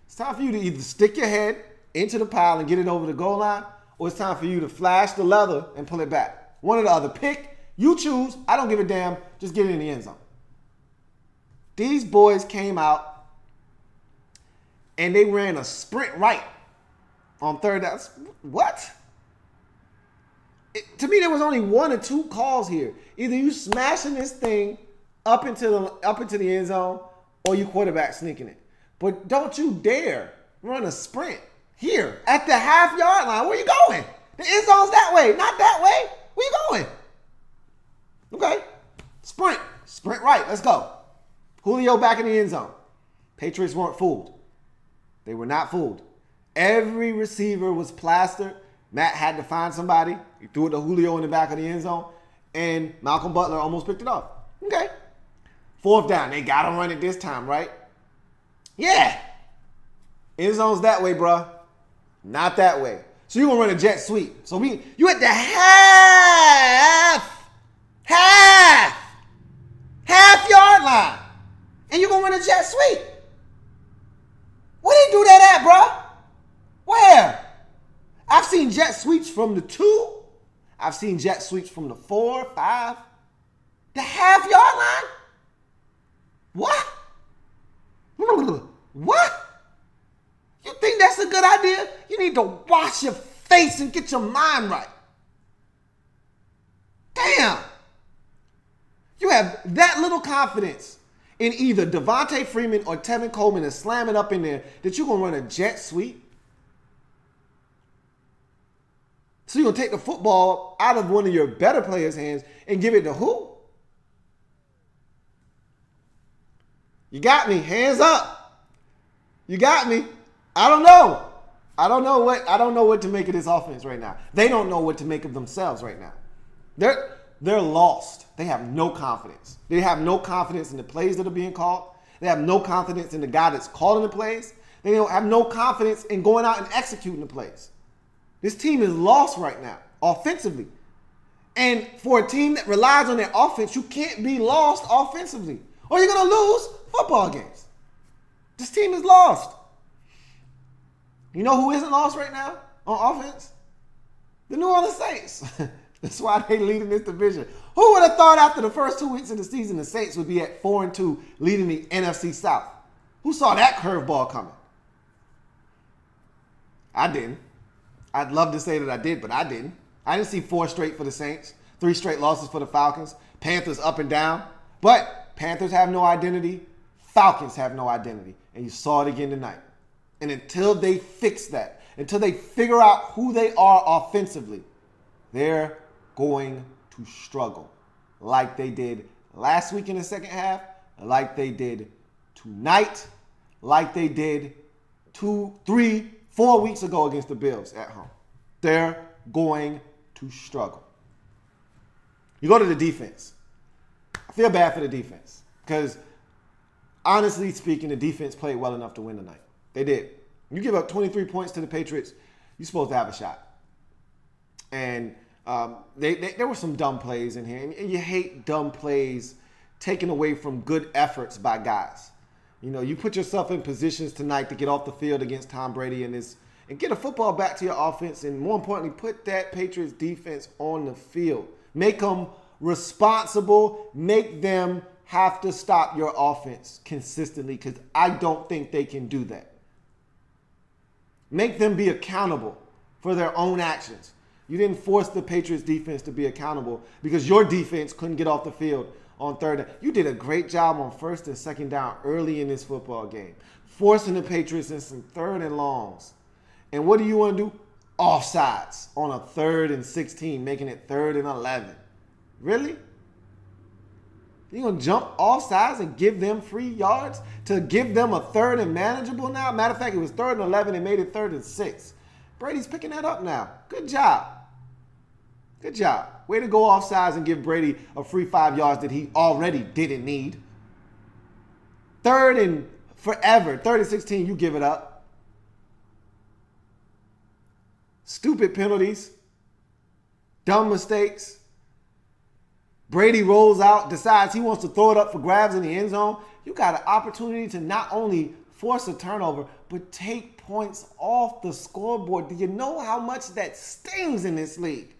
it's time for you to either stick your head into the pile and get it over the goal line, or it's time for you to flash the leather and pull it back. One or the other. Pick. You choose. I don't give a damn. Just get it in the end zone. These boys came out and they ran a sprint right on third down. What? To me, there was only one or two calls here. Either you smashing this thing up into the end zone, or you quarterback sneaking it. But don't you dare run a sprint here at the half-yard line. Where you going? The end zone's that way, not that way. Where you going? Okay. Sprint. Sprint right. Let's go. Julio back in the end zone. Patriots weren't fooled. They were not fooled. Every receiver was plastered. Matt had to find somebody. He threw it to Julio in the back of the end zone. And Malcolm Butler almost picked it up. Okay. 4th down. They got to run it this time, right? Yeah. End zone's that way, bruh. Not that way. So you're going to run a jet sweep. So you at the half-yard line. And you're going to run a jet sweep. Where they do that at, bruh? Where? I've seen jet sweeps from the 2. I've seen jet sweeps from the 4, 5. The half-yard line? What? What? You think that's a good idea? You need to wash your face and get your mind right. Damn. You have that little confidence in either Devontae Freeman or Tevin Coleman to slam it up in there that you're going to run a jet sweep? So you're going to take the football out of one of your better players' hands and give it to who? You got me. Hands up. You got me. I don't know. I don't know what to make of this offense right now. They don't know what to make of themselves right now. They're lost. They have no confidence. They have no confidence in the plays that are being called. They have no confidence in the guy that's calling the plays. They don't have no confidence in going out and executing the plays. This team is lost right now, offensively. And for a team that relies on their offense, you can't be lost offensively, or you're going to lose football games. This team is lost. You know who isn't lost right now on offense? The New Orleans Saints. That's why they lead in this division. Who would have thought after the first 2 weeks of the season the Saints would be at 4-2 leading the NFC South? Who saw that curveball coming? I didn't. I'd love to say that I did, but I didn't. I didn't see 4 straight for the Saints, 3 straight losses for the Falcons, Panthers up and down. But Panthers have no identity. Falcons have no identity. And you saw it again tonight. And until they fix that, until they figure out who they are offensively, they're going to struggle like they did last week in the second half, like they did tonight, like they did 2, 3, 4 weeks ago against the Bills at home. They're going to struggle. You go to the defense. I feel bad for the defense because, honestly speaking, the defense played well enough to win tonight. They did. You give up 23 points to the Patriots, you're supposed to have a shot. And there were some dumb plays in here. And you hate dumb plays taken away from good efforts by guys. You know, you put yourself in positions tonight to get off the field against Tom Brady and get a football back to your offense. And more importantly, put that Patriots defense on the field. Make them responsible. Make them have to stop your offense consistently because I don't think they can do that. Make them be accountable for their own actions. You didn't force the Patriots defense to be accountable because your defense couldn't get off the field on third down. You did a great job on first and second down early in this football game. forcing the Patriots in some 3rd and longs. And what do you want to do? Offsides on a 3rd and 16, making it 3rd and 11. Really? You going to jump offsides and give them free yards to give them a 3rd and manageable now? Matter of fact, it was 3rd and 11 and made it 3rd and 6. Brady's picking that up now. Good job. Good job. Way to go offsides and give Brady a free 5 yards that he already didn't need. 3rd and forever. 3rd and 16, you give it up. Stupid penalties. Dumb mistakes. Brady rolls out, decides he wants to throw it up for grabs in the end zone. You got an opportunity to not only force a turnover, but take points off the scoreboard. Do you know how much that stings in this league?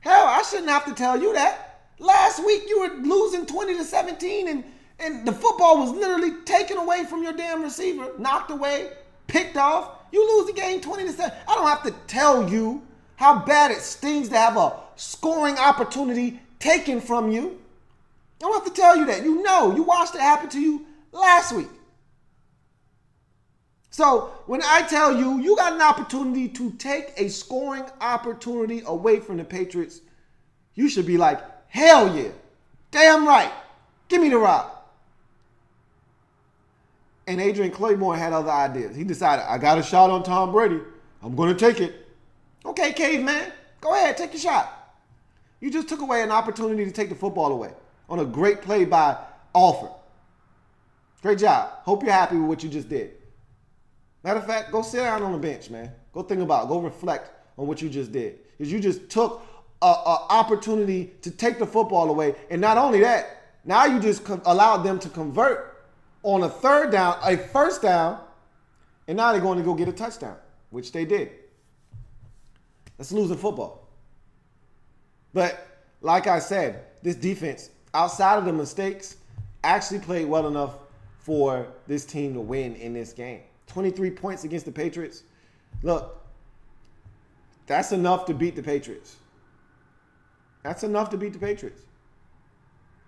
Hell, I shouldn't have to tell you that. Last week you were losing 20-17 and the football was literally taken away from your damn receiver, knocked away, picked off. You lose the game 20-7. I don't have to tell you how bad it stings to have a scoring opportunity taken from you. I don't have to tell you that. You know, you watched it happen to you last week. So when I tell you, you got an opportunity to take a scoring opportunity away from the Patriots, you should be like, hell yeah. Damn right. Give me the rock. And Adrian Claymore had other ideas. He decided, I got a shot on Tom Brady. I'm going to take it. Okay, caveman. Go ahead, take your shot. You just took away an opportunity to take the football away on a great play by Alford. Great job. Hope you're happy with what you just did. Matter of fact, go sit down on the bench, man. Go think about it. Go reflect on what you just did. Because you just took an opportunity to take the football away. And not only that, now you just allowed them to convert on a 3rd down, a 1st down, and now they're going to go get a touchdown, which they did. That's losing football. But like I said, this defense, outside of the mistakes, actually played well enough for this team to win in this game. 23 points against the Patriots. Look, that's enough to beat the Patriots. That's enough to beat the Patriots.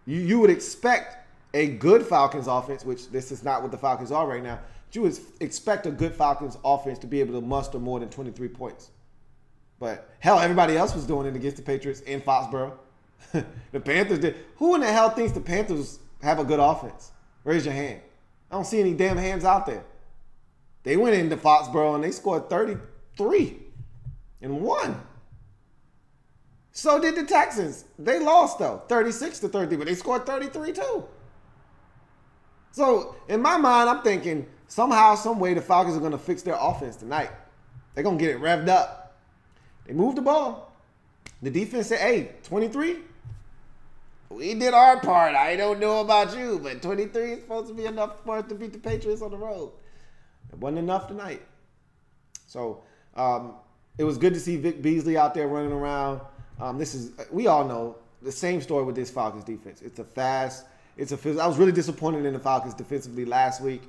You would expect a good Falcons offense, which this is not what the Falcons are right now. But you would expect a good Falcons offense to be able to muster more than 23 points. But hell, everybody else was doing it against the Patriots in Foxborough. The Panthers did. Who in the hell thinks the Panthers have a good offense? Raise your hand. I don't see any damn hands out there. They went into Foxborough and they scored 33 and won. So did the Texans. They lost though, 36-33, but they scored 33 too. So in my mind, I'm thinking somehow, some way the Falcons are going to fix their offense tonight. They're going to get it revved up. They moved the ball. The defense said, hey, 23? We did our part. I don't know about you, but 23 is supposed to be enough for us to beat the Patriots on the road. It wasn't enough tonight. So it was good to see Vic Beasley out there running around. We all know the same story with this Falcons defense. It's a fast, I was really disappointed in the Falcons defensively last week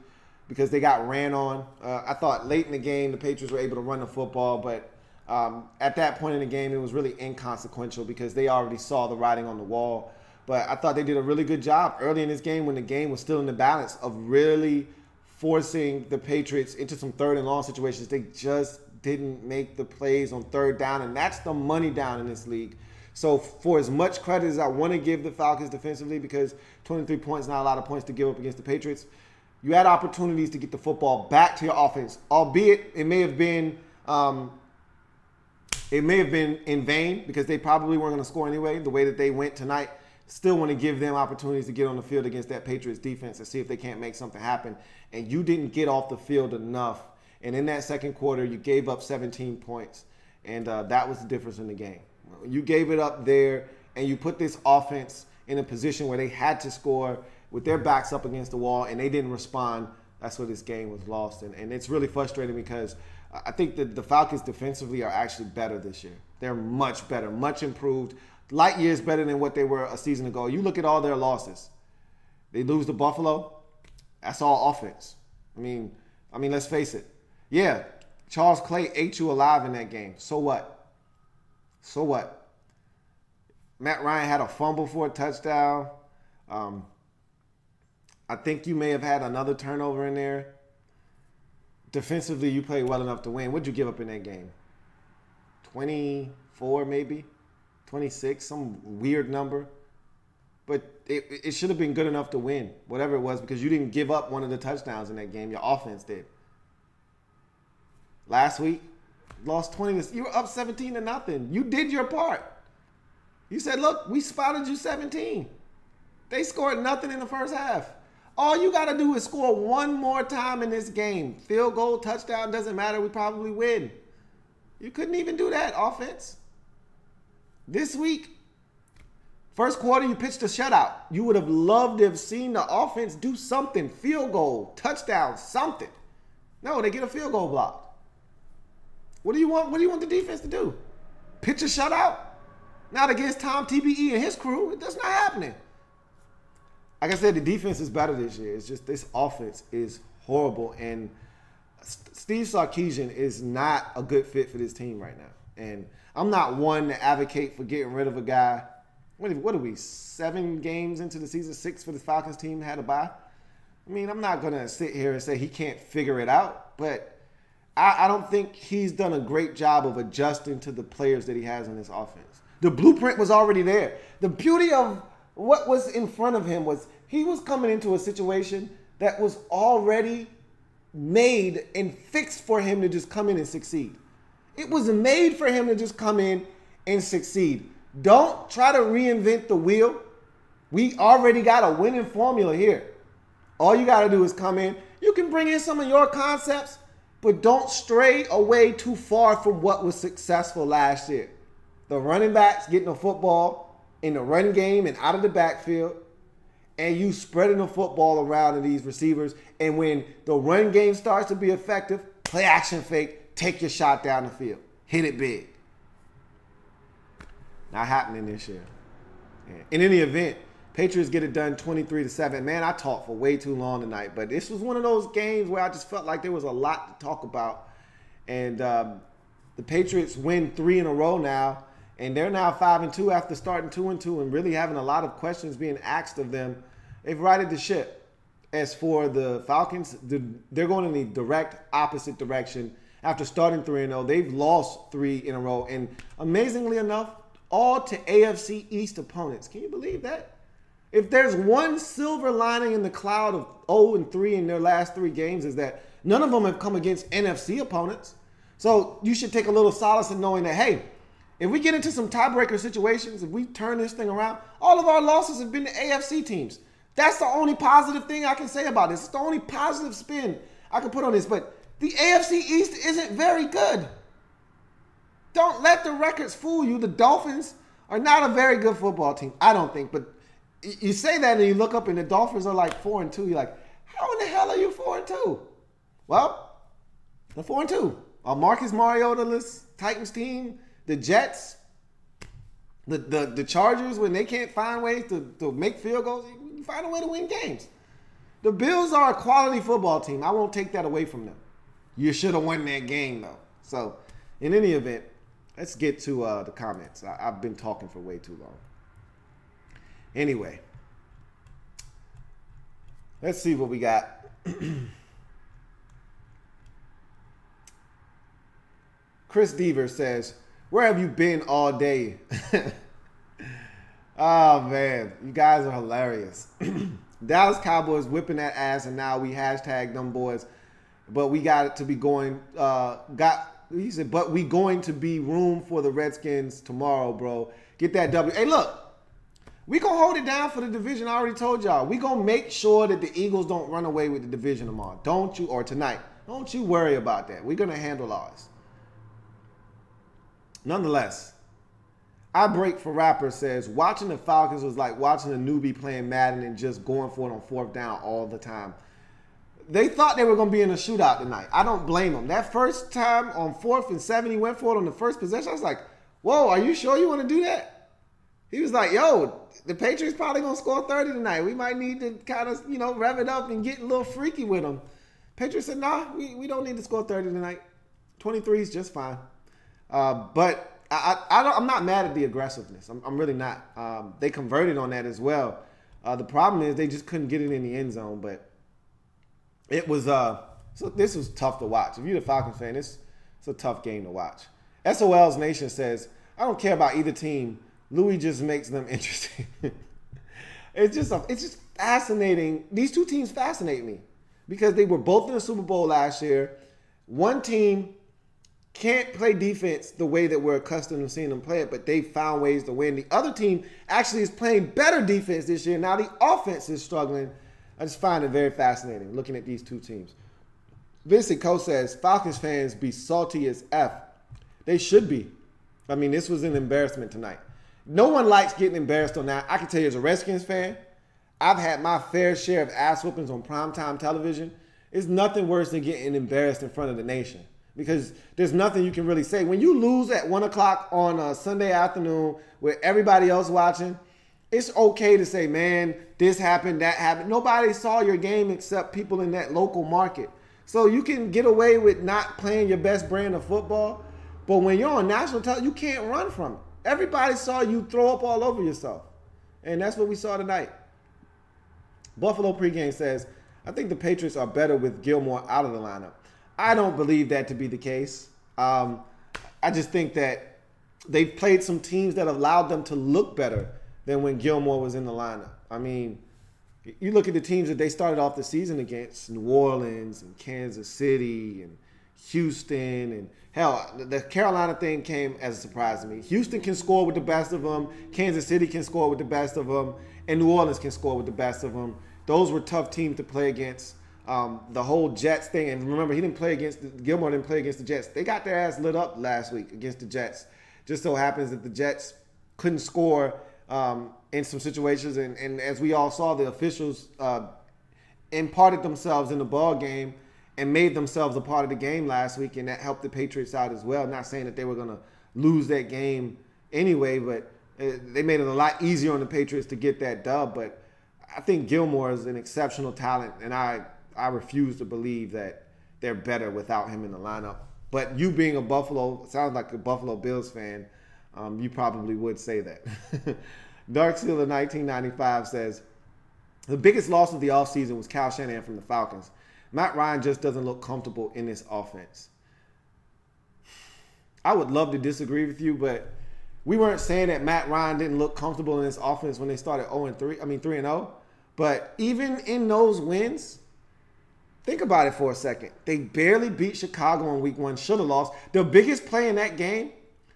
because they got ran on. I thought late in the game the Patriots were able to run the football, but at that point in the game, it was really inconsequential because they already saw the writing on the wall. But I thought they did a really good job early in this game when the game was still in the balance of really forcing the Patriots into some 3rd and long situations. They just didn't make the plays on 3rd down, and that's the money down in this league. So for as much credit as I want to give the Falcons defensively, because 23 points is not a lot of points to give up against the Patriots, you had opportunities to get the football back to your offense, albeit it may have been in vain because they probably weren't going to score anyway, the way that they went tonight. Still want to give them opportunities to get on the field against that Patriots defense and see if they can't make something happen. And you didn't get off the field enough. And in that second quarter, you gave up 17 points. And that was the difference in the game. You gave it up there, and you put this offense in a position where they had to score with their backs up against the wall, and they didn't respond. That's where this game was lost. And it's really frustrating because I think that the Falcons defensively are actually better this year. They're much better, much improved. Light years better than what they were a season ago. You look at all their losses. They lose to Buffalo. That's all offense. I mean, let's face it. Yeah, Charles Clay ate you alive in that game. So what? So what? Matt Ryan had a fumble for a touchdown. I think you may have had another turnover in there. defensively you played well enough to win. What'd you give up in that game? 24 maybe? 26, some weird number. But it should have been good enough to win, whatever it was, because you didn't give up one of the touchdowns in that game. Your offense did. Last week, lost 20. You were up 17-0. You did your part. You said, look, we spotted you 17. They scored nothing in the first half. All you got to do is score one more time in this game. Field goal, touchdown, doesn't matter. We probably win. You couldn't even do that, offense. This week, first quarter, you pitched a shutout. You would have loved to have seen the offense do something. Field goal, touchdown, something. No, they get a field goal blocked. What do you want? What do you want the defense to do? Pitch a shutout? Not against Tom TBE and his crew. That's not happening. Like I said, the defense is better this year. It's just this offense is horrible. And Steve Sarkisian is not a good fit for this team right now. And I'm not one to advocate for getting rid of a guy. What are we, 7 games into the season? 6 for the Falcons team had a bye? I mean, I'm not going to sit here and say he can't figure it out. But I don't think he's done a great job of adjusting to the players that he has in this offense. The blueprint was already there. The beauty of what was in front of him was he was coming into a situation that was already made and fixed for him to just come in and succeed. It was made for him to just come in and succeed. Don't try to reinvent the wheel. We already got a winning formula here. All you got to do is come in. You can bring in some of your concepts, but don't stray away too far from what was successful last year. The running backs getting the football in the run game and out of the backfield, and you spreading the football around to these receivers. And when the run game starts to be effective, play action fake, take your shot down the field. Hit it big. Not happening this year. In any event, Patriots get it done 23-7. Man, I talked for way too long tonight, but this was one of those games where I just felt like there was a lot to talk about. And the Patriots win 3 in a row now, and they're now 5-2 after starting 2-2 and really having a lot of questions being asked of them. They've righted the ship. As for the Falcons, they're going in the direct opposite direction. After starting 3-0, they've lost 3 in a row. And amazingly enough, all to AFC East opponents. Can you believe that? If there's one silver lining in the cloud of 0-3 in their last 3 games, is that none of them have come against NFC opponents. So you should take a little solace in knowing that, hey, if we get into some tiebreaker situations, if we turn this thing around, all of our losses have been to AFC teams. That's the only positive thing I can say about this. It's the only positive spin I can put on this. But the AFC East isn't very good. Don't let the records fool you. The Dolphins are not a very good football team, I don't think. But you say that and you look up and the Dolphins are like 4-2. You're like, how in the hell are you 4-2? Well, they're 4-2. A Marcus Mariota-less Titans team, the Jets, the Chargers, when they can't find ways to make field goals, you find a way to win games. The Bills are a quality football team. I won't take that away from them. You should have won that game, though. So, in any event, let's get to the comments. I've been talking for way too long. Anyway, let's see what we got. Chris Deaver says, where have you been all day? Oh, man. You guys are hilarious. Dallas Cowboys whipping that ass, and now we hashtag them boys. But we got it to be going. He said, but we going to be room for the Redskins tomorrow, bro. Get that W. Hey, look. We going to hold it down for the division. I already told y'all. We going to make sure that the Eagles don't run away with the division tomorrow. Or tonight. Don't you worry about that. We're going to handle ours. Nonetheless, I Break for Rapper says, watching the Falcons was like watching a newbie playing Madden and just going for it on 4th down all the time. They thought they were going to be in a shootout tonight. I don't blame them. That first time on 4th and 7, he went for it on the first possession. I was like, whoa, are you sure you want to do that? He was like, yo, the Patriots probably going to score 30 tonight. We might need to kind of, rev it up and get a little freaky with them. Patriots said, nah, we don't need to score 30 tonight. 23 is just fine. But I'm not mad at the aggressiveness. I'm really not. They converted on that as well. The problem is they just couldn't get it in the end zone. But it was So this was tough to watch. If you're a Falcons fan, it's a tough game to watch. SOL's Nation says, I don't care about either team. Louie just makes them interesting. It's just fascinating. These two teams fascinate me because they were both in the Super Bowl last year. One team can't play defense the way that we're accustomed to seeing them play it, but they found ways to win. The other team actually is playing better defense this year. Now the offense is struggling. I just find it very fascinating looking at these two teams. Vincent Coe says, Falcons fans be salty as F. They should be. I mean, this was an embarrassment tonight. No one likes getting embarrassed on that. I can tell you as a Redskins fan, I've had my fair share of ass whoopings on primetime television. It's nothing worse than getting embarrassed in front of the nation because there's nothing you can really say. When you lose at 1 o'clock on a Sunday afternoon with everybody else watching, it's okay to say, man, this happened, that happened. Nobody saw your game except people in that local market. So you can get away with not playing your best brand of football, but when you're on national television, you can't run from it. Everybody saw you throw up all over yourself. And that's what we saw tonight. Buffalo pregame says, I think the Patriots are better with Gilmore out of the lineup. I don't believe that to be the case. I just think that they've played some teams that allowed them to look better than when Gilmore was in the lineup. I mean, you look at the teams that they started off the season against, New Orleans and Kansas City and Houston, and hell, the Carolina thing came as a surprise to me. Houston can score with the best of them. Kansas City can score with the best of them. And New Orleans can score with the best of them. Those were tough teams to play against. The whole Jets thing, and remember, Gilmore didn't play against the Jets. They got their ass lit up last week against the Jets. Just so happens that the Jets couldn't score in some situations, and as we all saw, the officials imparted themselves in the ball game and made themselves a part of the game last week, and that helped the Patriots out as well. Not saying that they were going to lose that game anyway, but they made it a lot easier on the Patriots to get that dub. But I think Gilmore is an exceptional talent, and I refuse to believe that they're better without him in the lineup. But you being sounds like a Buffalo Bills fan, you probably would say that. Dark Sealer 1995 says, the biggest loss of the offseason was Kyle Shanahan from the Falcons. Matt Ryan just doesn't look comfortable in this offense. I would love to disagree with you, but we weren't saying that Matt Ryan didn't look comfortable in this offense when they started 3-0. But even in those wins, think about it for a second. They barely beat Chicago in week 1, should have lost. The biggest play in that game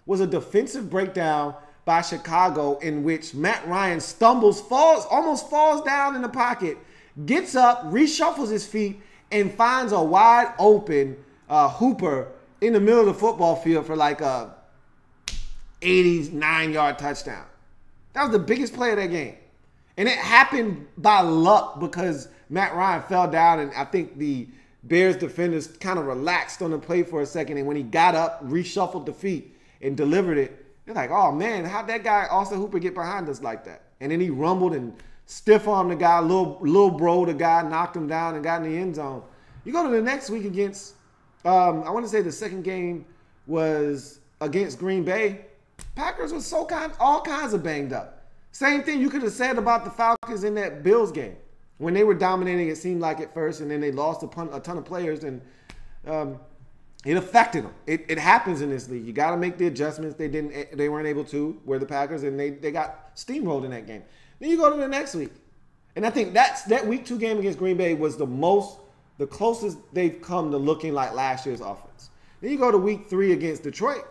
was a defensive breakdown by Chicago in which Matt Ryan almost falls down in the pocket, gets up, reshuffles his feet, and finds a wide open Hooper in the middle of the football field for like a 89-yard touchdown. That was the biggest play of that game. And it happened by luck because Matt Ryan fell down, and I think the Bears defenders kind of relaxed on the play for a second, and when he got up, reshuffled the feet, and delivered it, they're like, oh man, how'd that guy, Austin Hooper, get behind us like that? And then he rumbled and stiff-armed the guy, little bro, the guy, knocked him down and got in the end zone. You go to the next week against, I want to say the second game was against Green Bay. Packers was all kinds of banged up. Same thing you could have said about the Falcons in that Bills game. When they were dominating, it seemed like at first, and then they lost a ton of players, and it affected them. It happens in this league. You got to make the adjustments. They weren't able to. Were the Packers, and they got steamrolled in that game. Then you go to the next week, and I think that week 2 game against Green Bay was the closest they've come to looking like last year's offense. Then you go to week 3 against Detroit,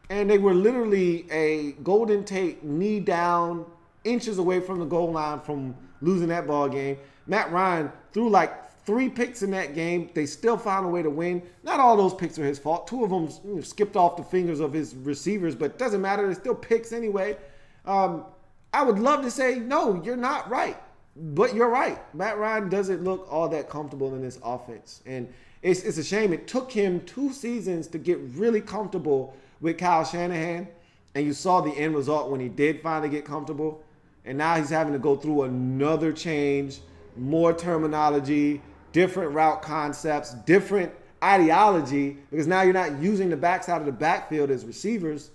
and they were literally a Golden Tate knee down, inches away from the goal line from losing that ball game. Matt Ryan threw like 3 picks in that game. They still found a way to win. Not all those picks are his fault. 2 of them skipped off the fingers of his receivers, but it doesn't matter. They're still picks anyway. I would love to say, no, you're not right. But you're right. Matt Ryan doesn't look all that comfortable in this offense. And it's a shame. It took him 2 seasons to get really comfortable with Kyle Shanahan. And you saw the end result when he did finally get comfortable. And now he's having to go through another change, more terminology, different route concepts, different ideology, because now you're not using the backside of the backfield as receivers.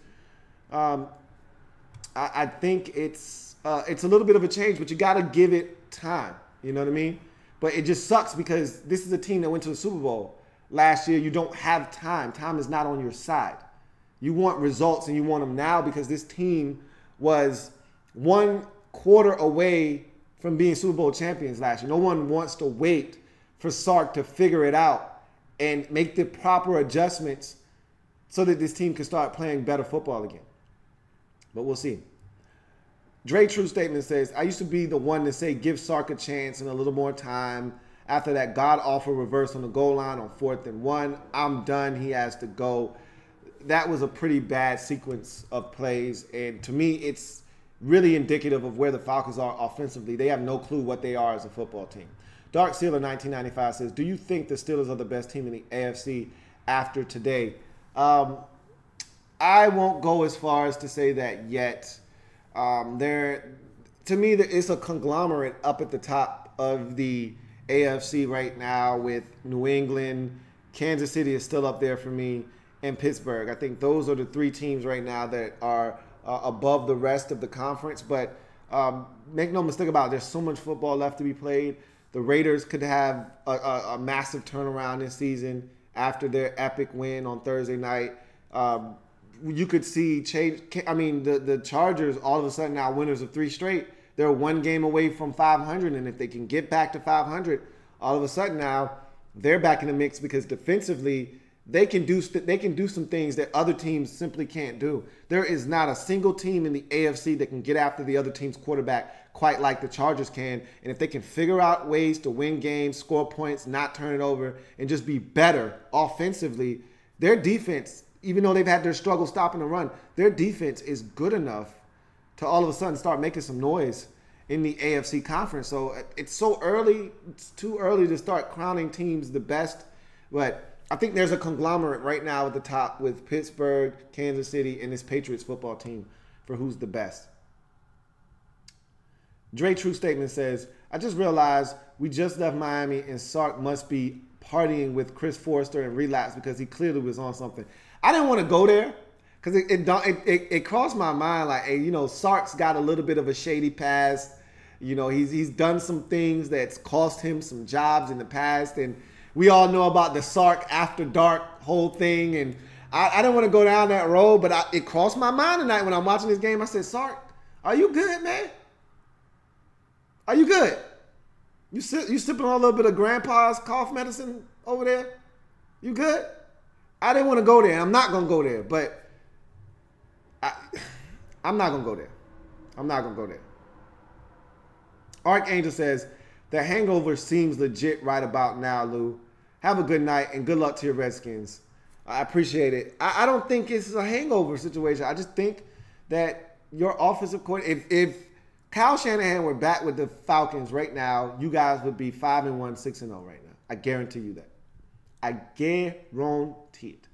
I think it's a little bit of a change, but you got to give it time. You know what I mean? But it just sucks because this is a team that went to the Super Bowl last year. You don't have time. Time is not on your side. You want results and you want them now because this team was 1 quarter away from being Super Bowl champions last year. No one wants to wait for Sark to figure it out and make the proper adjustments so that this team can start playing better football again. But we'll see. Dre True Statement says, I used to be the one to say give Sark a chance and a little more time. After that god-awful reverse on the goal line on 4th and 1, I'm done. He has to go. That was a pretty bad sequence of plays. And to me, it's really indicative of where the Falcons are offensively. They have no clue what they are as a football team. Dark Sealer 1995 says, do you think the Steelers are the best team in the AFC after today? I won't go as far as to say that yet. To me, it's a conglomerate up at the top of the AFC right now with New England. Kansas City is still up there for me, and Pittsburgh. I think those are the 3 teams right now that are above the rest of the conference. But make no mistake about it, there's so much football left to be played. The Raiders could have a massive turnaround this season after their epic win on Thursday night. You could see change. I mean, the Chargers all of a sudden now winners of 3 straight. They're 1 game away from 500, and if they can get back to 500, all of a sudden now they're back in the mix because defensively they can do some things that other teams simply can't do. There is not a single team in the AFC that can get after the other team's quarterback quite like the Chargers can. And if they can figure out ways to win games, score points, not turn it over, and just be better offensively, their defense, even though they've had their struggle stopping the run, their defense is good enough to all of a sudden start making some noise in the AFC conference. So it's so early. It's too early to start crowning teams the best. But I think there's a conglomerate right now at the top with Pittsburgh, Kansas City, and this Patriots football team for who's the best. Dre True Statement says, I just realized we just left Miami and Sark must be partying with Chris Forrester and relapse because he clearly was on something. I didn't want to go there because it crossed my mind like, hey, Sark's got a little bit of a shady past. He's done some things that's cost him some jobs in the past, and we all know about the Sark after dark whole thing. And I didn't want to go down that road, but it crossed my mind tonight when I'm watching this game. I said, Sark, are you good, man? Are you good? You sipping on a little bit of Grandpa's cough medicine over there? You good? I didn't want to go there. I'm not going to go there, but I'm not going to go there. I'm not going to go there. Archangel says, the hangover seems legit right about now, Lou. Have a good night and good luck to your Redskins. I appreciate it. I don't think it's a hangover situation. I just think that your offensive coordinator, if Kyle Shanahan were back with the Falcons right now, you guys would be 5-1, 6-0 right now. I guarantee you that. I guarantee it.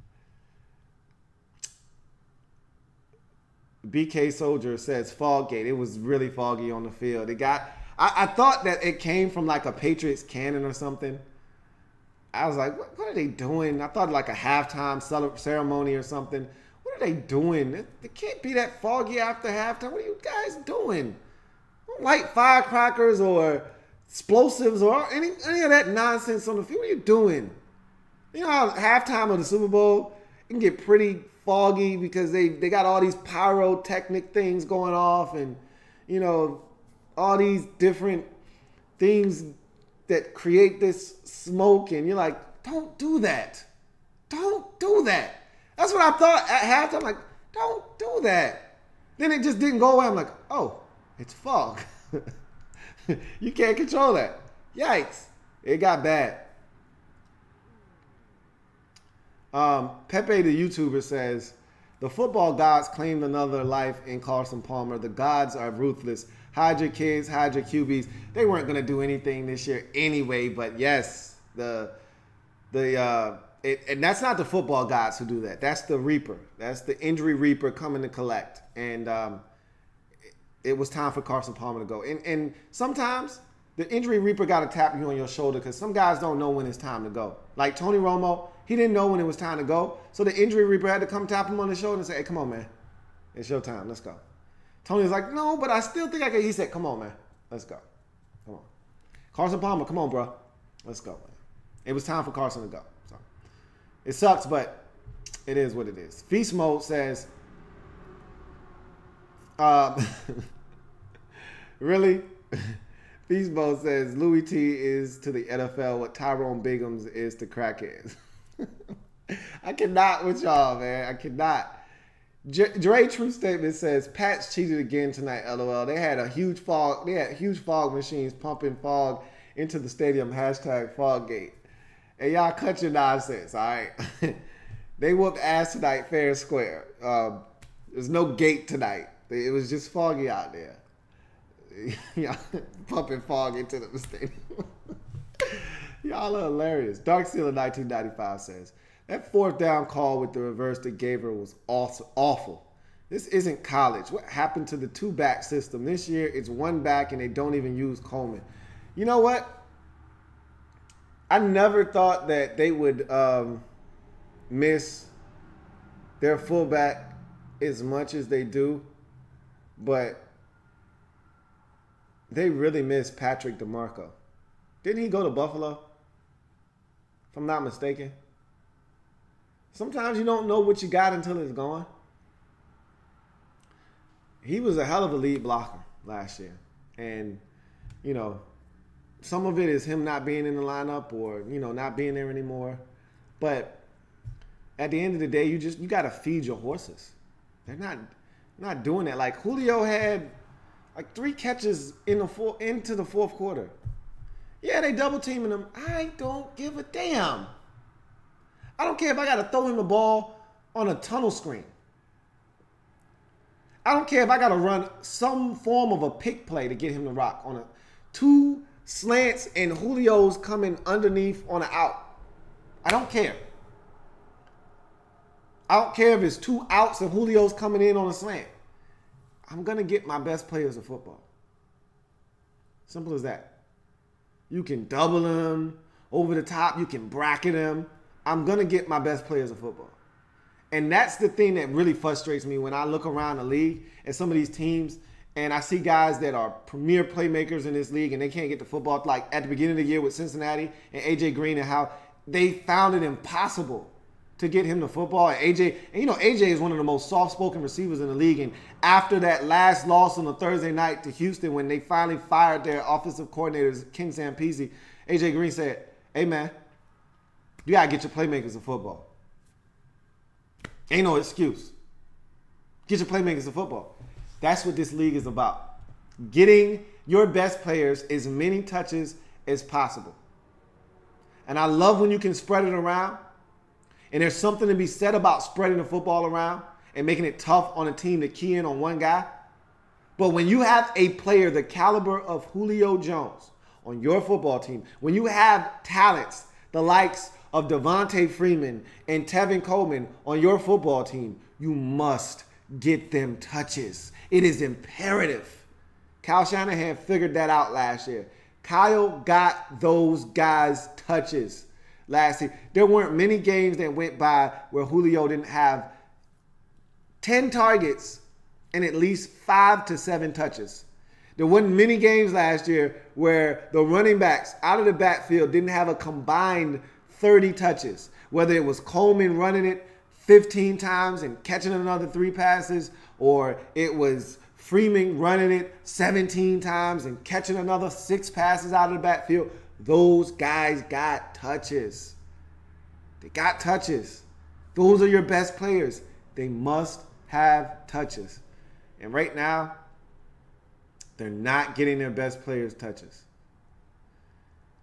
BK Soldier says Foggate. It was really foggy on the field. I thought that it came from like a Patriots cannon or something. I was like, what are they doing? I thought like a halftime ceremony or something. What are they doing? It can't be that foggy after halftime. What are you guys doing? Don't light firecrackers or explosives or any of that nonsense on the field. What are you doing? You know how halftime of the Super Bowl, it can get pretty foggy because they got all these pyrotechnic things going off and, all these different things that create this smoke, and you're like, don't do that. Don't do that. That's what I thought at halftime. Like, don't do that. Then it just didn't go away. I'm like, oh, it's fog. You can't control that. Yikes. It got bad. Pepe the YouTuber says, the football gods claimed another life in Carson Palmer. The gods are ruthless. Hide your kids, hide your QBs. They weren't going to do anything this year anyway, but yes, and that's not the football gods who do that. That's the Reaper. That's the injury Reaper coming to collect. And it was time for Carson Palmer to go. And sometimes the injury Reaper got to tap you on your shoulder because some guys don't know when it's time to go. Like Tony Romo, he didn't know when it was time to go. So the injury Reaper had to come tap him on the shoulder and say, hey, come on, man. It's your time. Let's go. Tony was like, no, but I still think I can. He said, come on, man. Let's go. Come on. Carson Palmer, come on, bro. Let's go, man. It was time for Carson to go. So it sucks, but it is what it is. Feast Mode says, really? Feast Mode says, Louie T is to the NFL what Tyrone Biggums is to crackheads. I cannot with y'all, man. I cannot. Dre True Statement says, Pats cheated again tonight, LOL. They had huge fog machines pumping fog into the stadium, #Foggate. And y'all cut your nonsense, all right? They whooped ass tonight fair and square. There's no gate tonight. It was just foggy out there. Y'all pumping fog into the stadium. Y'all are hilarious. Dark Sealer 1995 says, that fourth down call with the reverse to Gabriel was awful. This isn't college. What happened to the two-back system? This year it's one back and they don't even use Coleman. You know what? I never thought that they would miss their fullback as much as they do, but they really miss Patrick DeMarco. Didn't he go to Buffalo? If I'm not mistaken. Sometimes you don't know what you got until it's gone. He was a hell of a lead blocker last year. And, you know, some of it is him not being in the lineup or, you know, not being there anymore. But at the end of the day, you got to feed your horses. They're not doing that. Like Julio had like 3 catches into the fourth quarter. Yeah, they double teaming him. I don't give a damn. I don't care if I got to throw him the ball on a tunnel screen. I don't care if I got to run some form of a pick play to get him to rock on 2 slants and Julio's coming underneath on an out. I don't care. I don't care if it's 2 outs and Julio's coming in on a slant. I'm going to get my best players of football. Simple as that. You can double him over the top. You can bracket him. I'm going to get my best players of football. And that's the thing that really frustrates me when I look around the league at some of these teams and I see guys that are premier playmakers in this league and they can't get the football, like at the beginning of the year with Cincinnati and A.J. Green, and how they found it impossible to get him the football. And you know, AJ is one of the most soft-spoken receivers in the league. And after that last loss on a Thursday night to Houston, when they finally fired their offensive coordinators, Ken Sampisi, AJ Green said, hey, man, you got to get your playmakers of football. Ain't no excuse. Get your playmakers of football. That's what this league is about. Getting your best players as many touches as possible. And I love when you can spread it around. And there's something to be said about spreading the football around and making it tough on a team to key in on one guy. But when you have a player the caliber of Julio Jones on your football team, when you have talents the likes of Devontae Freeman and Tevin Coleman on your football team, you must get them touches. It is imperative. Kyle Shanahan figured that out last year. Kyle got those guys touches last year. There weren't many games that went by where Julio didn't have 10 targets and at least 5 to 7 touches. There wasn't many games last year where the running backs out of the backfield didn't have a combined 30 touches, whether it was Coleman running it 15 times and catching another 3 passes, or it was Freeman running it 17 times and catching another 6 passes out of the backfield. Those guys got touches. They got touches. Those are your best players. They must have touches. And right now, they're not getting their best players touches.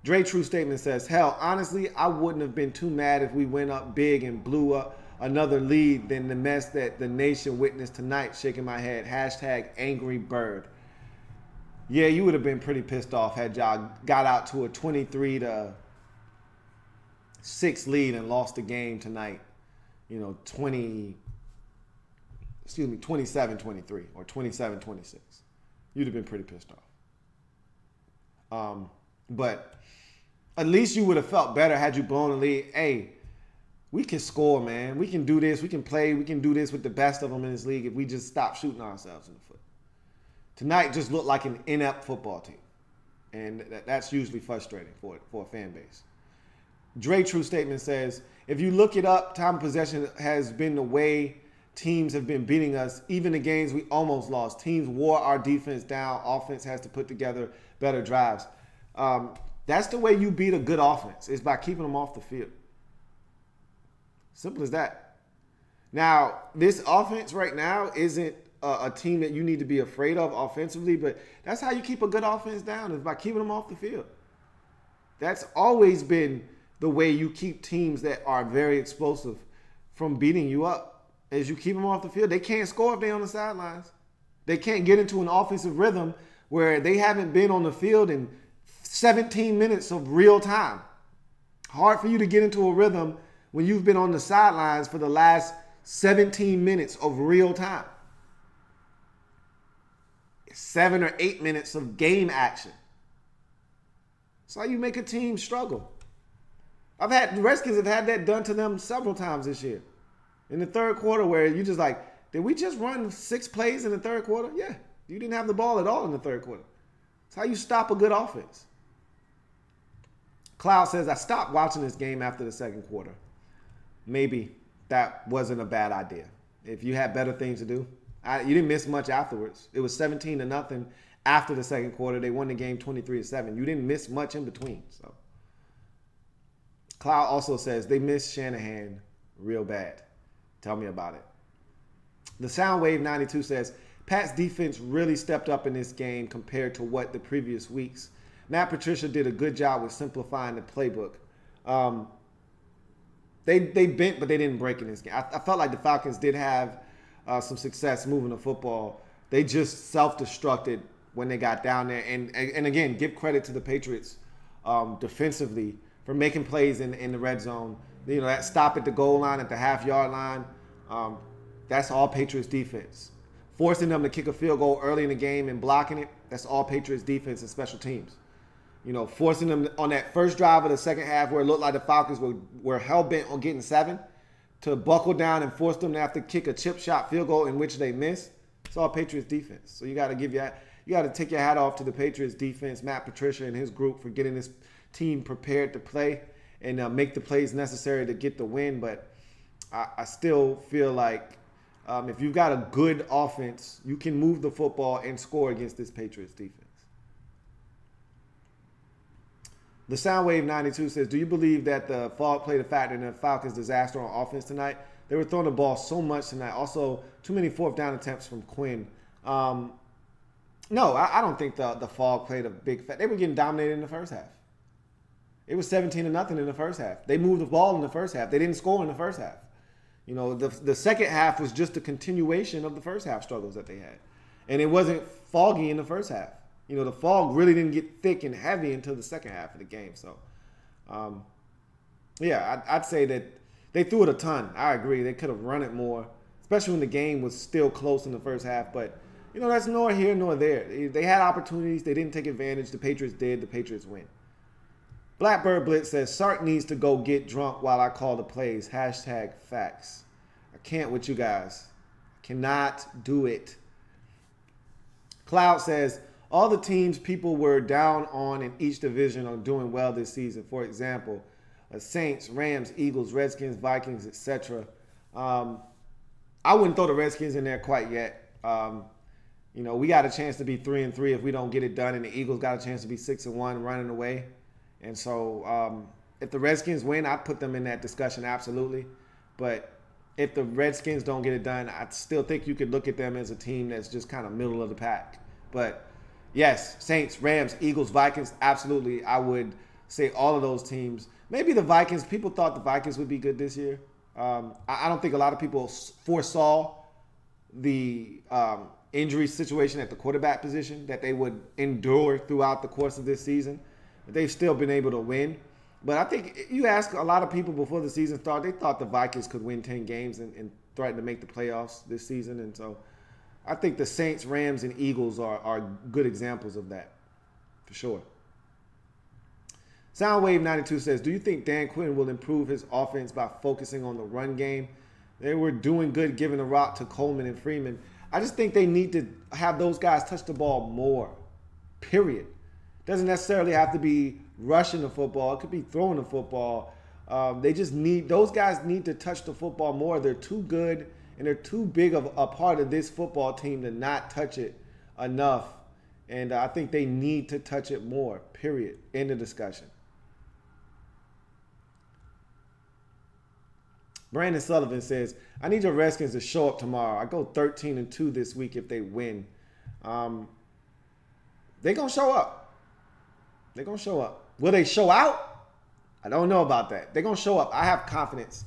Dre True Statement says, hell, honestly, I wouldn't have been too mad if we went up big and blew up another lead than the mess that the nation witnessed tonight. Shaking my head. Hashtag Angry Bird. Yeah, you would have been pretty pissed off had y'all got out to a 23-6 lead and lost the game tonight. You know, 27-23 or 27-26. You'd have been pretty pissed off. But at least you would have felt better had you blown the lead. Hey, we can score, man. We can do this. We can play. We can do this with the best of them in this league if we just stop shooting ourselves in the foot. Tonight just looked like an inept football team. And that's usually frustrating for a fan base. Dre True Statement says, if you look it up, time of possession has been the way teams have been beating us. Even the games we almost lost. Teams wore our defense down. Offense has to put together better drives. That's the way you beat a good offense, is by keeping them off the field. Simple as that. Now, this offense right now isn't a team that you need to be afraid of offensively, but that's how you keep a good offense down, is by keeping them off the field. That's always been the way you keep teams that are very explosive from beating you up, is you keep them off the field. They can't score if they're on the sidelines. They can't get into an offensive rhythm where they haven't been on the field in 17 minutes of real time. Hard for you to get into a rhythm when you've been on the sidelines for the last 17 minutes of real time. 7 or 8 minutes of game action. That's how you make a team struggle. The Redskins have had that done to them several times this year. In the third quarter, where you just like, did we just run 6 plays in the third quarter? Yeah. You didn't have the ball at all in the third quarter. That's how you stop a good offense. Cloud says, I stopped watching this game after the second quarter. Maybe that wasn't a bad idea. If you had better things to do. You didn't miss much afterwards. It was 17-0 after the second quarter. They won the game 23-7. You didn't miss much in between. So, Cloud also says they miss Shanahan real bad. Tell me about it. The Soundwave 92 says Pat's defense really stepped up in this game compared to what the previous weeks. Matt Patricia did a good job with simplifying the playbook. They bent, but they didn't break in this game. I felt like the Falcons did have some success moving the football. They just self-destructed when they got down there. And again, give credit to the Patriots defensively for making plays in the red zone. You know, that stop at the goal line, at the half-yard line, that's all Patriots defense. Forcing them to kick a field goal early in the game and blocking it, that's all Patriots defense and special teams. You know, forcing them on that first drive of the second half where it looked like the Falcons were hell-bent on getting 7, to buckle down and force them to have to kick a chip shot field goal in which they missed. It's all Patriots defense. So you got to take your hat off to the Patriots defense, Matt Patricia and his group, for getting this team prepared to play and make the plays necessary to get the win. But I still feel like if you've got a good offense, you can move the football and score against this Patriots defense. The Soundwave 92 says, do you believe that the fog played a factor in the Falcons' disaster on offense tonight? They were throwing the ball so much tonight. Also, too many fourth down attempts from Quinn. No, I don't think the fog played a big factor. They were getting dominated in the first half. It was 17-0 in the first half. They moved the ball in the first half. They didn't score in the first half. You know, the second half was just a continuation of the first half struggles that they had. And it wasn't foggy in the first half. You know, the fog really didn't get thick and heavy until the second half of the game. So, yeah, I'd say that they threw it a ton. I agree. They could have run it more, especially when the game was still close in the first half. But, you know, that's nor here nor there. They had opportunities. They didn't take advantage. The Patriots did. The Patriots win. Blackbird Blitz says, Sark needs to go get drunk while I call the plays. Hashtag facts. I can't with you guys. Cannot do it. Cloud says, all the teams people were down on in each division are doing well this season. For example, Saints, Rams, Eagles, Redskins, Vikings, etc. I wouldn't throw the Redskins in there quite yet. You know, we got a chance to be 3-3 if we don't get it done, and the Eagles got a chance to be 6-1 running away. And so if the Redskins win, I'd put them in that discussion, absolutely. But if the Redskins don't get it done, I still think you could look at them as a team that's just kind of middle of the pack. But yes, Saints, Rams, Eagles, Vikings, absolutely. I would say all of those teams. Maybe the Vikings. People thought the Vikings would be good this year. I don't think a lot of people foresaw the injury situation at the quarterback position that they would endure throughout the course of this season. They've still been able to win. But I think you ask a lot of people before the season started, they thought the Vikings could win 10 games and threaten to make the playoffs this season. And so I think the Saints, Rams, and Eagles are good examples of that, for sure. Soundwave 92 says, do you think Dan Quinn will improve his offense by focusing on the run game? They were doing good giving the rock to Coleman and Freeman. I just think they need to have those guys touch the ball more, period. Doesn't necessarily have to be rushing the football. It could be throwing the football. Those guys need to touch the football more. They're too good and they're too big of a part of this football team to not touch it enough. And I think they need to touch it more, period. End of discussion. Brandon Sullivan says, I need your Redskins to show up tomorrow. I go 13-2 this week if they win. They're going to show up. They're going to show up. Will they show out? I don't know about that. They're going to show up. I have confidence.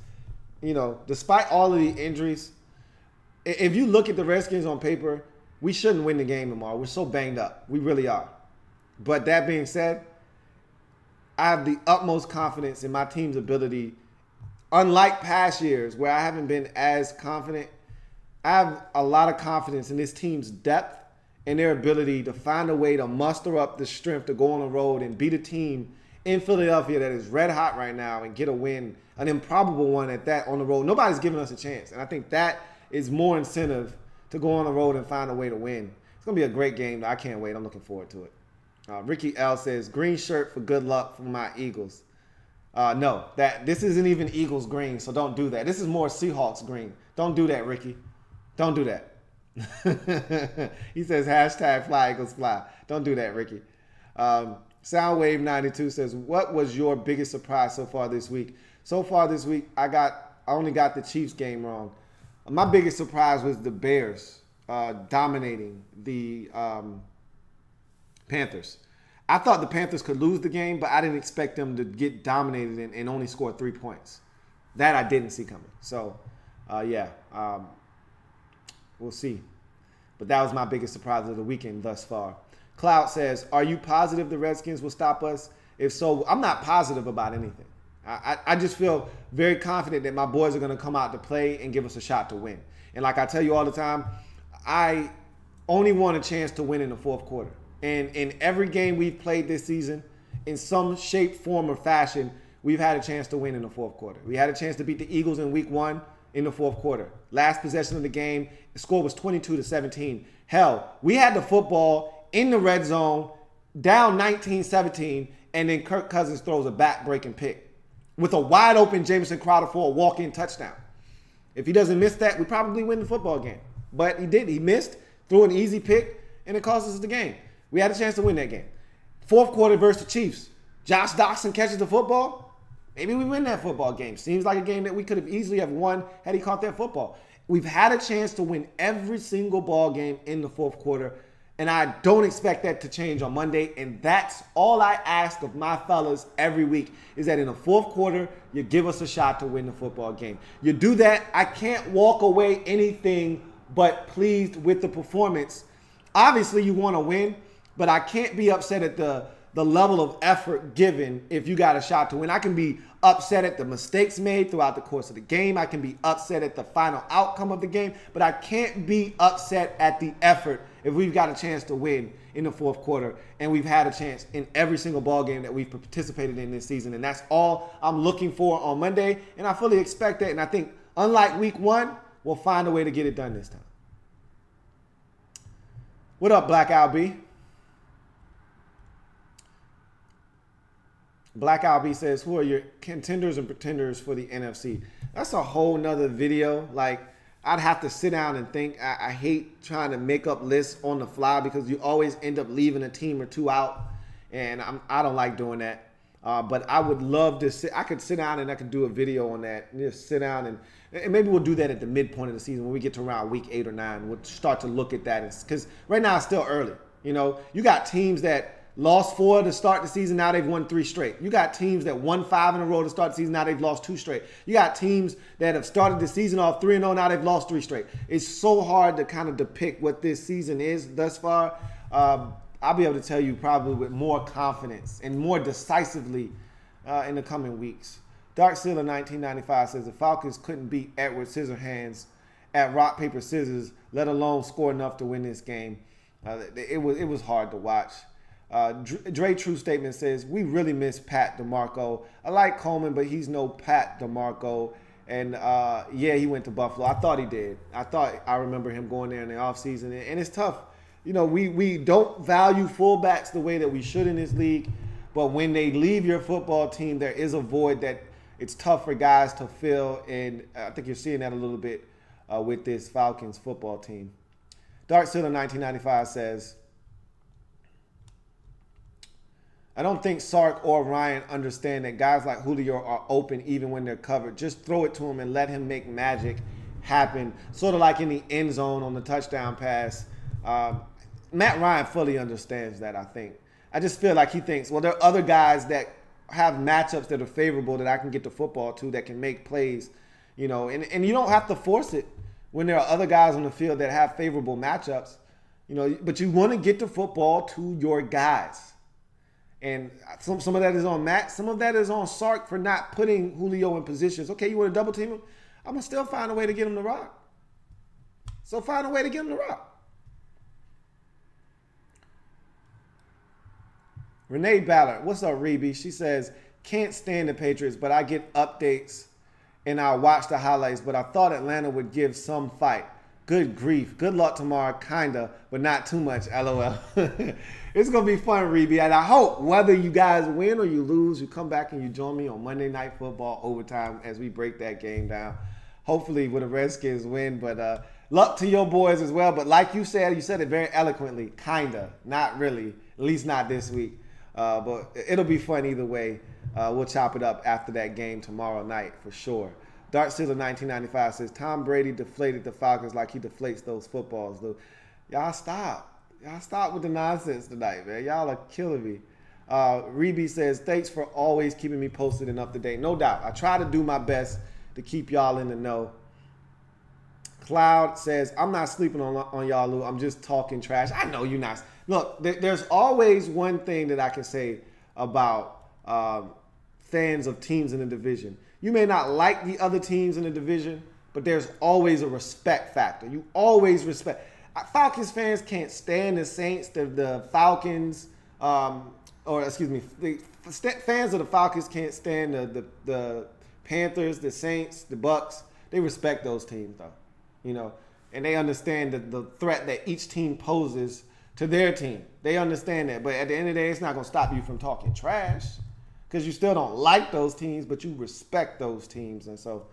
You know, despite all of the injuries, if you look at the Redskins on paper, we shouldn't win the game tomorrow. We're so banged up. We really are. But that being said, I have the utmost confidence in my team's ability. Unlike past years where I haven't been as confident, I have a lot of confidence in this team's depth and their ability to find a way to muster up the strength to go on the road and beat a team in Philadelphia that is red hot right now and get a win, an improbable one at that on the road. Nobody's giving us a chance. And I think that is more incentive to go on the road and find a way to win. It's going to be a great game. I can't wait. I'm looking forward to it. Ricky L says, green shirt for good luck for my Eagles. No, this isn't even Eagles green, so don't do that. This is more Seahawks green. Don't do that, Ricky. Don't do that. He says, hashtag fly Eagles fly. Don't do that, Ricky. Soundwave92 says, what was your biggest surprise so far this week? So far this week, I only got the Chiefs game wrong. My biggest surprise was the Bears dominating the Panthers. I thought the Panthers could lose the game, but I didn't expect them to get dominated and only score 3 points. That I didn't see coming. So, we'll see. But that was my biggest surprise of the weekend thus far. Cloud says, are you positive the Redskins will stop us? If so, I'm not positive about anything. I just feel very confident that my boys are going to come out to play and give us a shot to win. And like I tell you all the time, I only want a chance to win in the fourth quarter. And in every game we've played this season, in some shape, form, or fashion, we've had a chance to win in the fourth quarter. We had a chance to beat the Eagles in week 1 in the fourth quarter. Last possession of the game, the score was 22-17. Hell, we had the football in the red zone, down 19-17, and then Kirk Cousins throws a back-breaking pick with a wide-open Jamison Crowder for a walk-in touchdown. If he doesn't miss that, we probably win the football game. But he didn't. He missed, threw an easy pick, and it cost us the game. We had a chance to win that game. Fourth quarter versus the Chiefs. Josh Doxson catches the football. Maybe we win that football game. Seems like a game that we could have easily have won had he caught that football. We've had a chance to win every single ball game in the fourth quarter, and I don't expect that to change on Monday. And that's all I ask of my fellas every week, is that in the fourth quarter, you give us a shot to win the football game. You do that, I can't walk away anything but pleased with the performance. Obviously, you want to win, but I can't be upset at the level of effort given if you got a shot to win. I can be upset at the mistakes made throughout the course of the game. I can be upset at the final outcome of the game, but I can't be upset at the effort if we've got a chance to win in the fourth quarter, and we've had a chance in every single ball game that we've participated in this season. And that's all I'm looking for on Monday, and I fully expect that. And I think, unlike week 1, we'll find a way to get it done this time. What up, Black L.B? Black L.B says, who are your contenders and pretenders for the NFC? That's a whole nother video. Like, I'd have to sit down and think. I hate trying to make up lists on the fly because you always end up leaving a team or two out. And I don't like doing that. But I would love to sit. I could sit down and I could do a video on that. Just sit down and maybe we'll do that at the midpoint of the season when we get to around week 8 or 9. We'll start to look at that. Because right now it's still early. You know, you got teams that lost 4 to start the season. Now they've won 3 straight. You got teams that won 5 in a row to start the season. Now they've lost 2 straight. You got teams that have started the season off 3-0. Now they've lost 3 straight. It's so hard to kind of depict what this season is thus far. I'll be able to tell you probably with more confidence and more decisively in the coming weeks. Dark Sealer 1995 says the Falcons couldn't beat Edward Scissorhands at rock, paper, scissors, let alone score enough to win this game. It was hard to watch. Dre True Statement says, we really miss Pat DeMarco. I like Coleman, but he's no Pat DeMarco. And yeah, he went to Buffalo. I thought he did. I remember him going there in the offseason. And it's tough we don't value fullbacks the way that we should in this league. But when they leave your football team, there is a void that it's tough for guys to fill. And I think you're seeing that a little bit with this Falcons football team. Dark Sealer 1995 says, I don't think Sark or Ryan understand that guys like Julio are open even when they're covered. Just throw it to him and let him make magic happen. Sort of like in the end zone on the touchdown pass. Matt Ryan fully understands that, I think. I just feel like he thinks, well, there are other guys that have matchups that are favorable that I can get the football to that can make plays, and you don't have to force it when there are other guys on the field that have favorable matchups, but you want to get the football to your guys. And some of that is on Matt. Some of that is on Sark for not putting Julio in positions. Okay, you want to double team him? I'm going to still find a way to get him to rock. So find a way to get him to rock. Renee Ballard, what's up, Reby? She says, can't stand the Patriots, but I get updates and I watch the highlights, but I thought Atlanta would give some fight. Good grief. Good luck tomorrow, kinda, but not too much, LOL. It's going to be fun, Reby, and I hope whether you guys win or you lose, you come back and you join me on Monday Night Football overtime as we break that game down. Hopefully with the Redskins win, but luck to your boys as well. But like you said it very eloquently, kinda, not really, at least not this week. But it'll be fun either way. We'll chop it up after that game tomorrow night for sure. Dark Sealer 1995 says, Tom Brady deflated the Falcons like he deflates those footballs. Y'all stop. Y'all stop with the nonsense tonight, man. Y'all are killing me. Reby says, thanks for always keeping me posted and up to date. No doubt. I try to do my best to keep y'all in the know. Cloud says, I'm not sleeping on y'all, Lou. I'm just talking trash. I know you're not. Look, there's always one thing that I can say about fans of teams in the division. You may not like the other teams in the division, but there's always a respect factor. You always respect. Falcons fans can't stand the Saints, the Falcons, the fans of the Falcons can't stand the Panthers, the Saints, the Bucks. They respect those teams, though, and they understand the threat that each team poses to their team. They understand that. But at the end of the day, it's not going to stop you from talking trash because you still don't like those teams, but you respect those teams. And so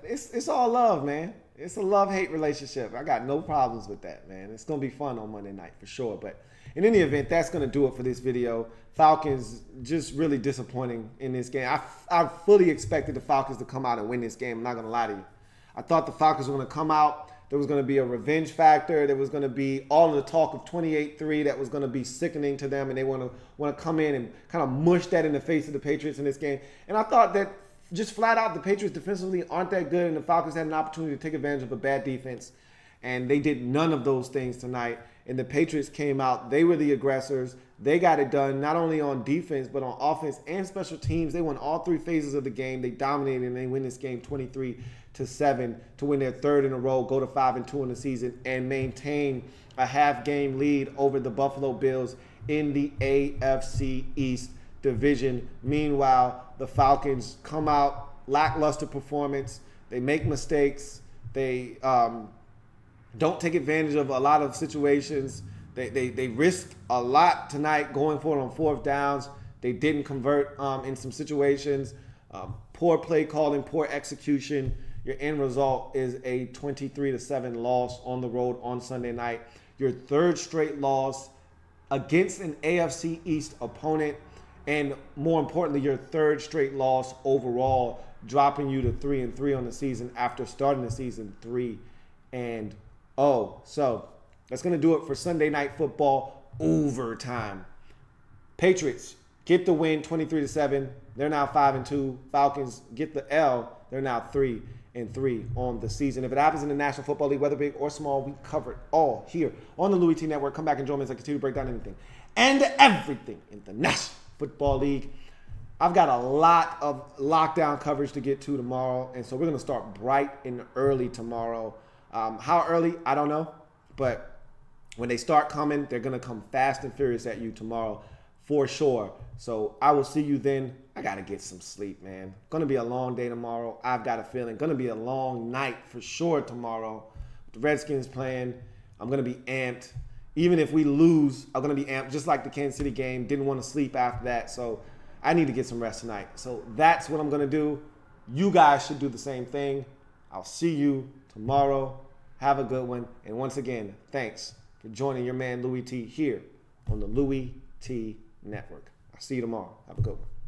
it's all love, man. It's a love-hate relationship. I got no problems with that, man. It's going to be fun on Monday night for sure. But in any event, that's going to do it for this video. Falcons just really disappointing in this game. I fully expected the Falcons to come out and win this game. I'm not going to lie to you. I thought the Falcons were going to come out. There was going to be a revenge factor. There was going to be all of the talk of 28-3 that was going to be sickening to them, and they want to come in and kind of mush that in the face of the Patriots in this game. And I thought that just flat out the Patriots defensively aren't that good, and the Falcons had an opportunity to take advantage of a bad defense, and they did none of those things tonight. And the Patriots came out. They were the aggressors. They got it done not only on defense but on offense and special teams. They won all three phases of the game. They dominated, and they win this game 23-7 to win their third in a row, go to 5-2 in the season, and maintain a half-game lead over the Buffalo Bills in the AFC East division. Meanwhile, the Falcons come out, lackluster performance. They make mistakes. They don't take advantage of a lot of situations. They risk a lot tonight going for it on fourth downs. They didn't convert in some situations. Poor play calling, poor execution. Your end result is a 23-7 loss on the road on Sunday night. Your third straight loss against an AFC East opponent, and more importantly, your third straight loss overall, dropping you to 3-3 on the season after starting the season 3-0. So that's going to do it for Sunday Night Football overtime. Patriots get the win 23-7. They're now 5-2. Falcons get the L. They're now 3-3 on the season. If it happens in the National Football League, whether big or small, we cover it all here on the Louie T Network. Come back and join me as I continue to break down anything and everything in the National Football League. I've got a lot of lockdown coverage to get to tomorrow, and so we're going to start bright and early tomorrow. How early, I don't know, but when they start coming, they're going to come fast and furious at you tomorrow for sure. So I will see you then. I got to get some sleep, man. Going to be a long day tomorrow. I've got a feeling. Going to be a long night for sure tomorrow. The Redskins playing. I'm going to be amped. Even if we lose, I'm going to be amped, just like the Kansas City game. Didn't want to sleep after that, so I need to get some rest tonight. So that's what I'm going to do. You guys should do the same thing. I'll see you tomorrow. Have a good one. And once again, thanks for joining your man Louie T here on the Louie T Network. I'll see you tomorrow. Have a good one.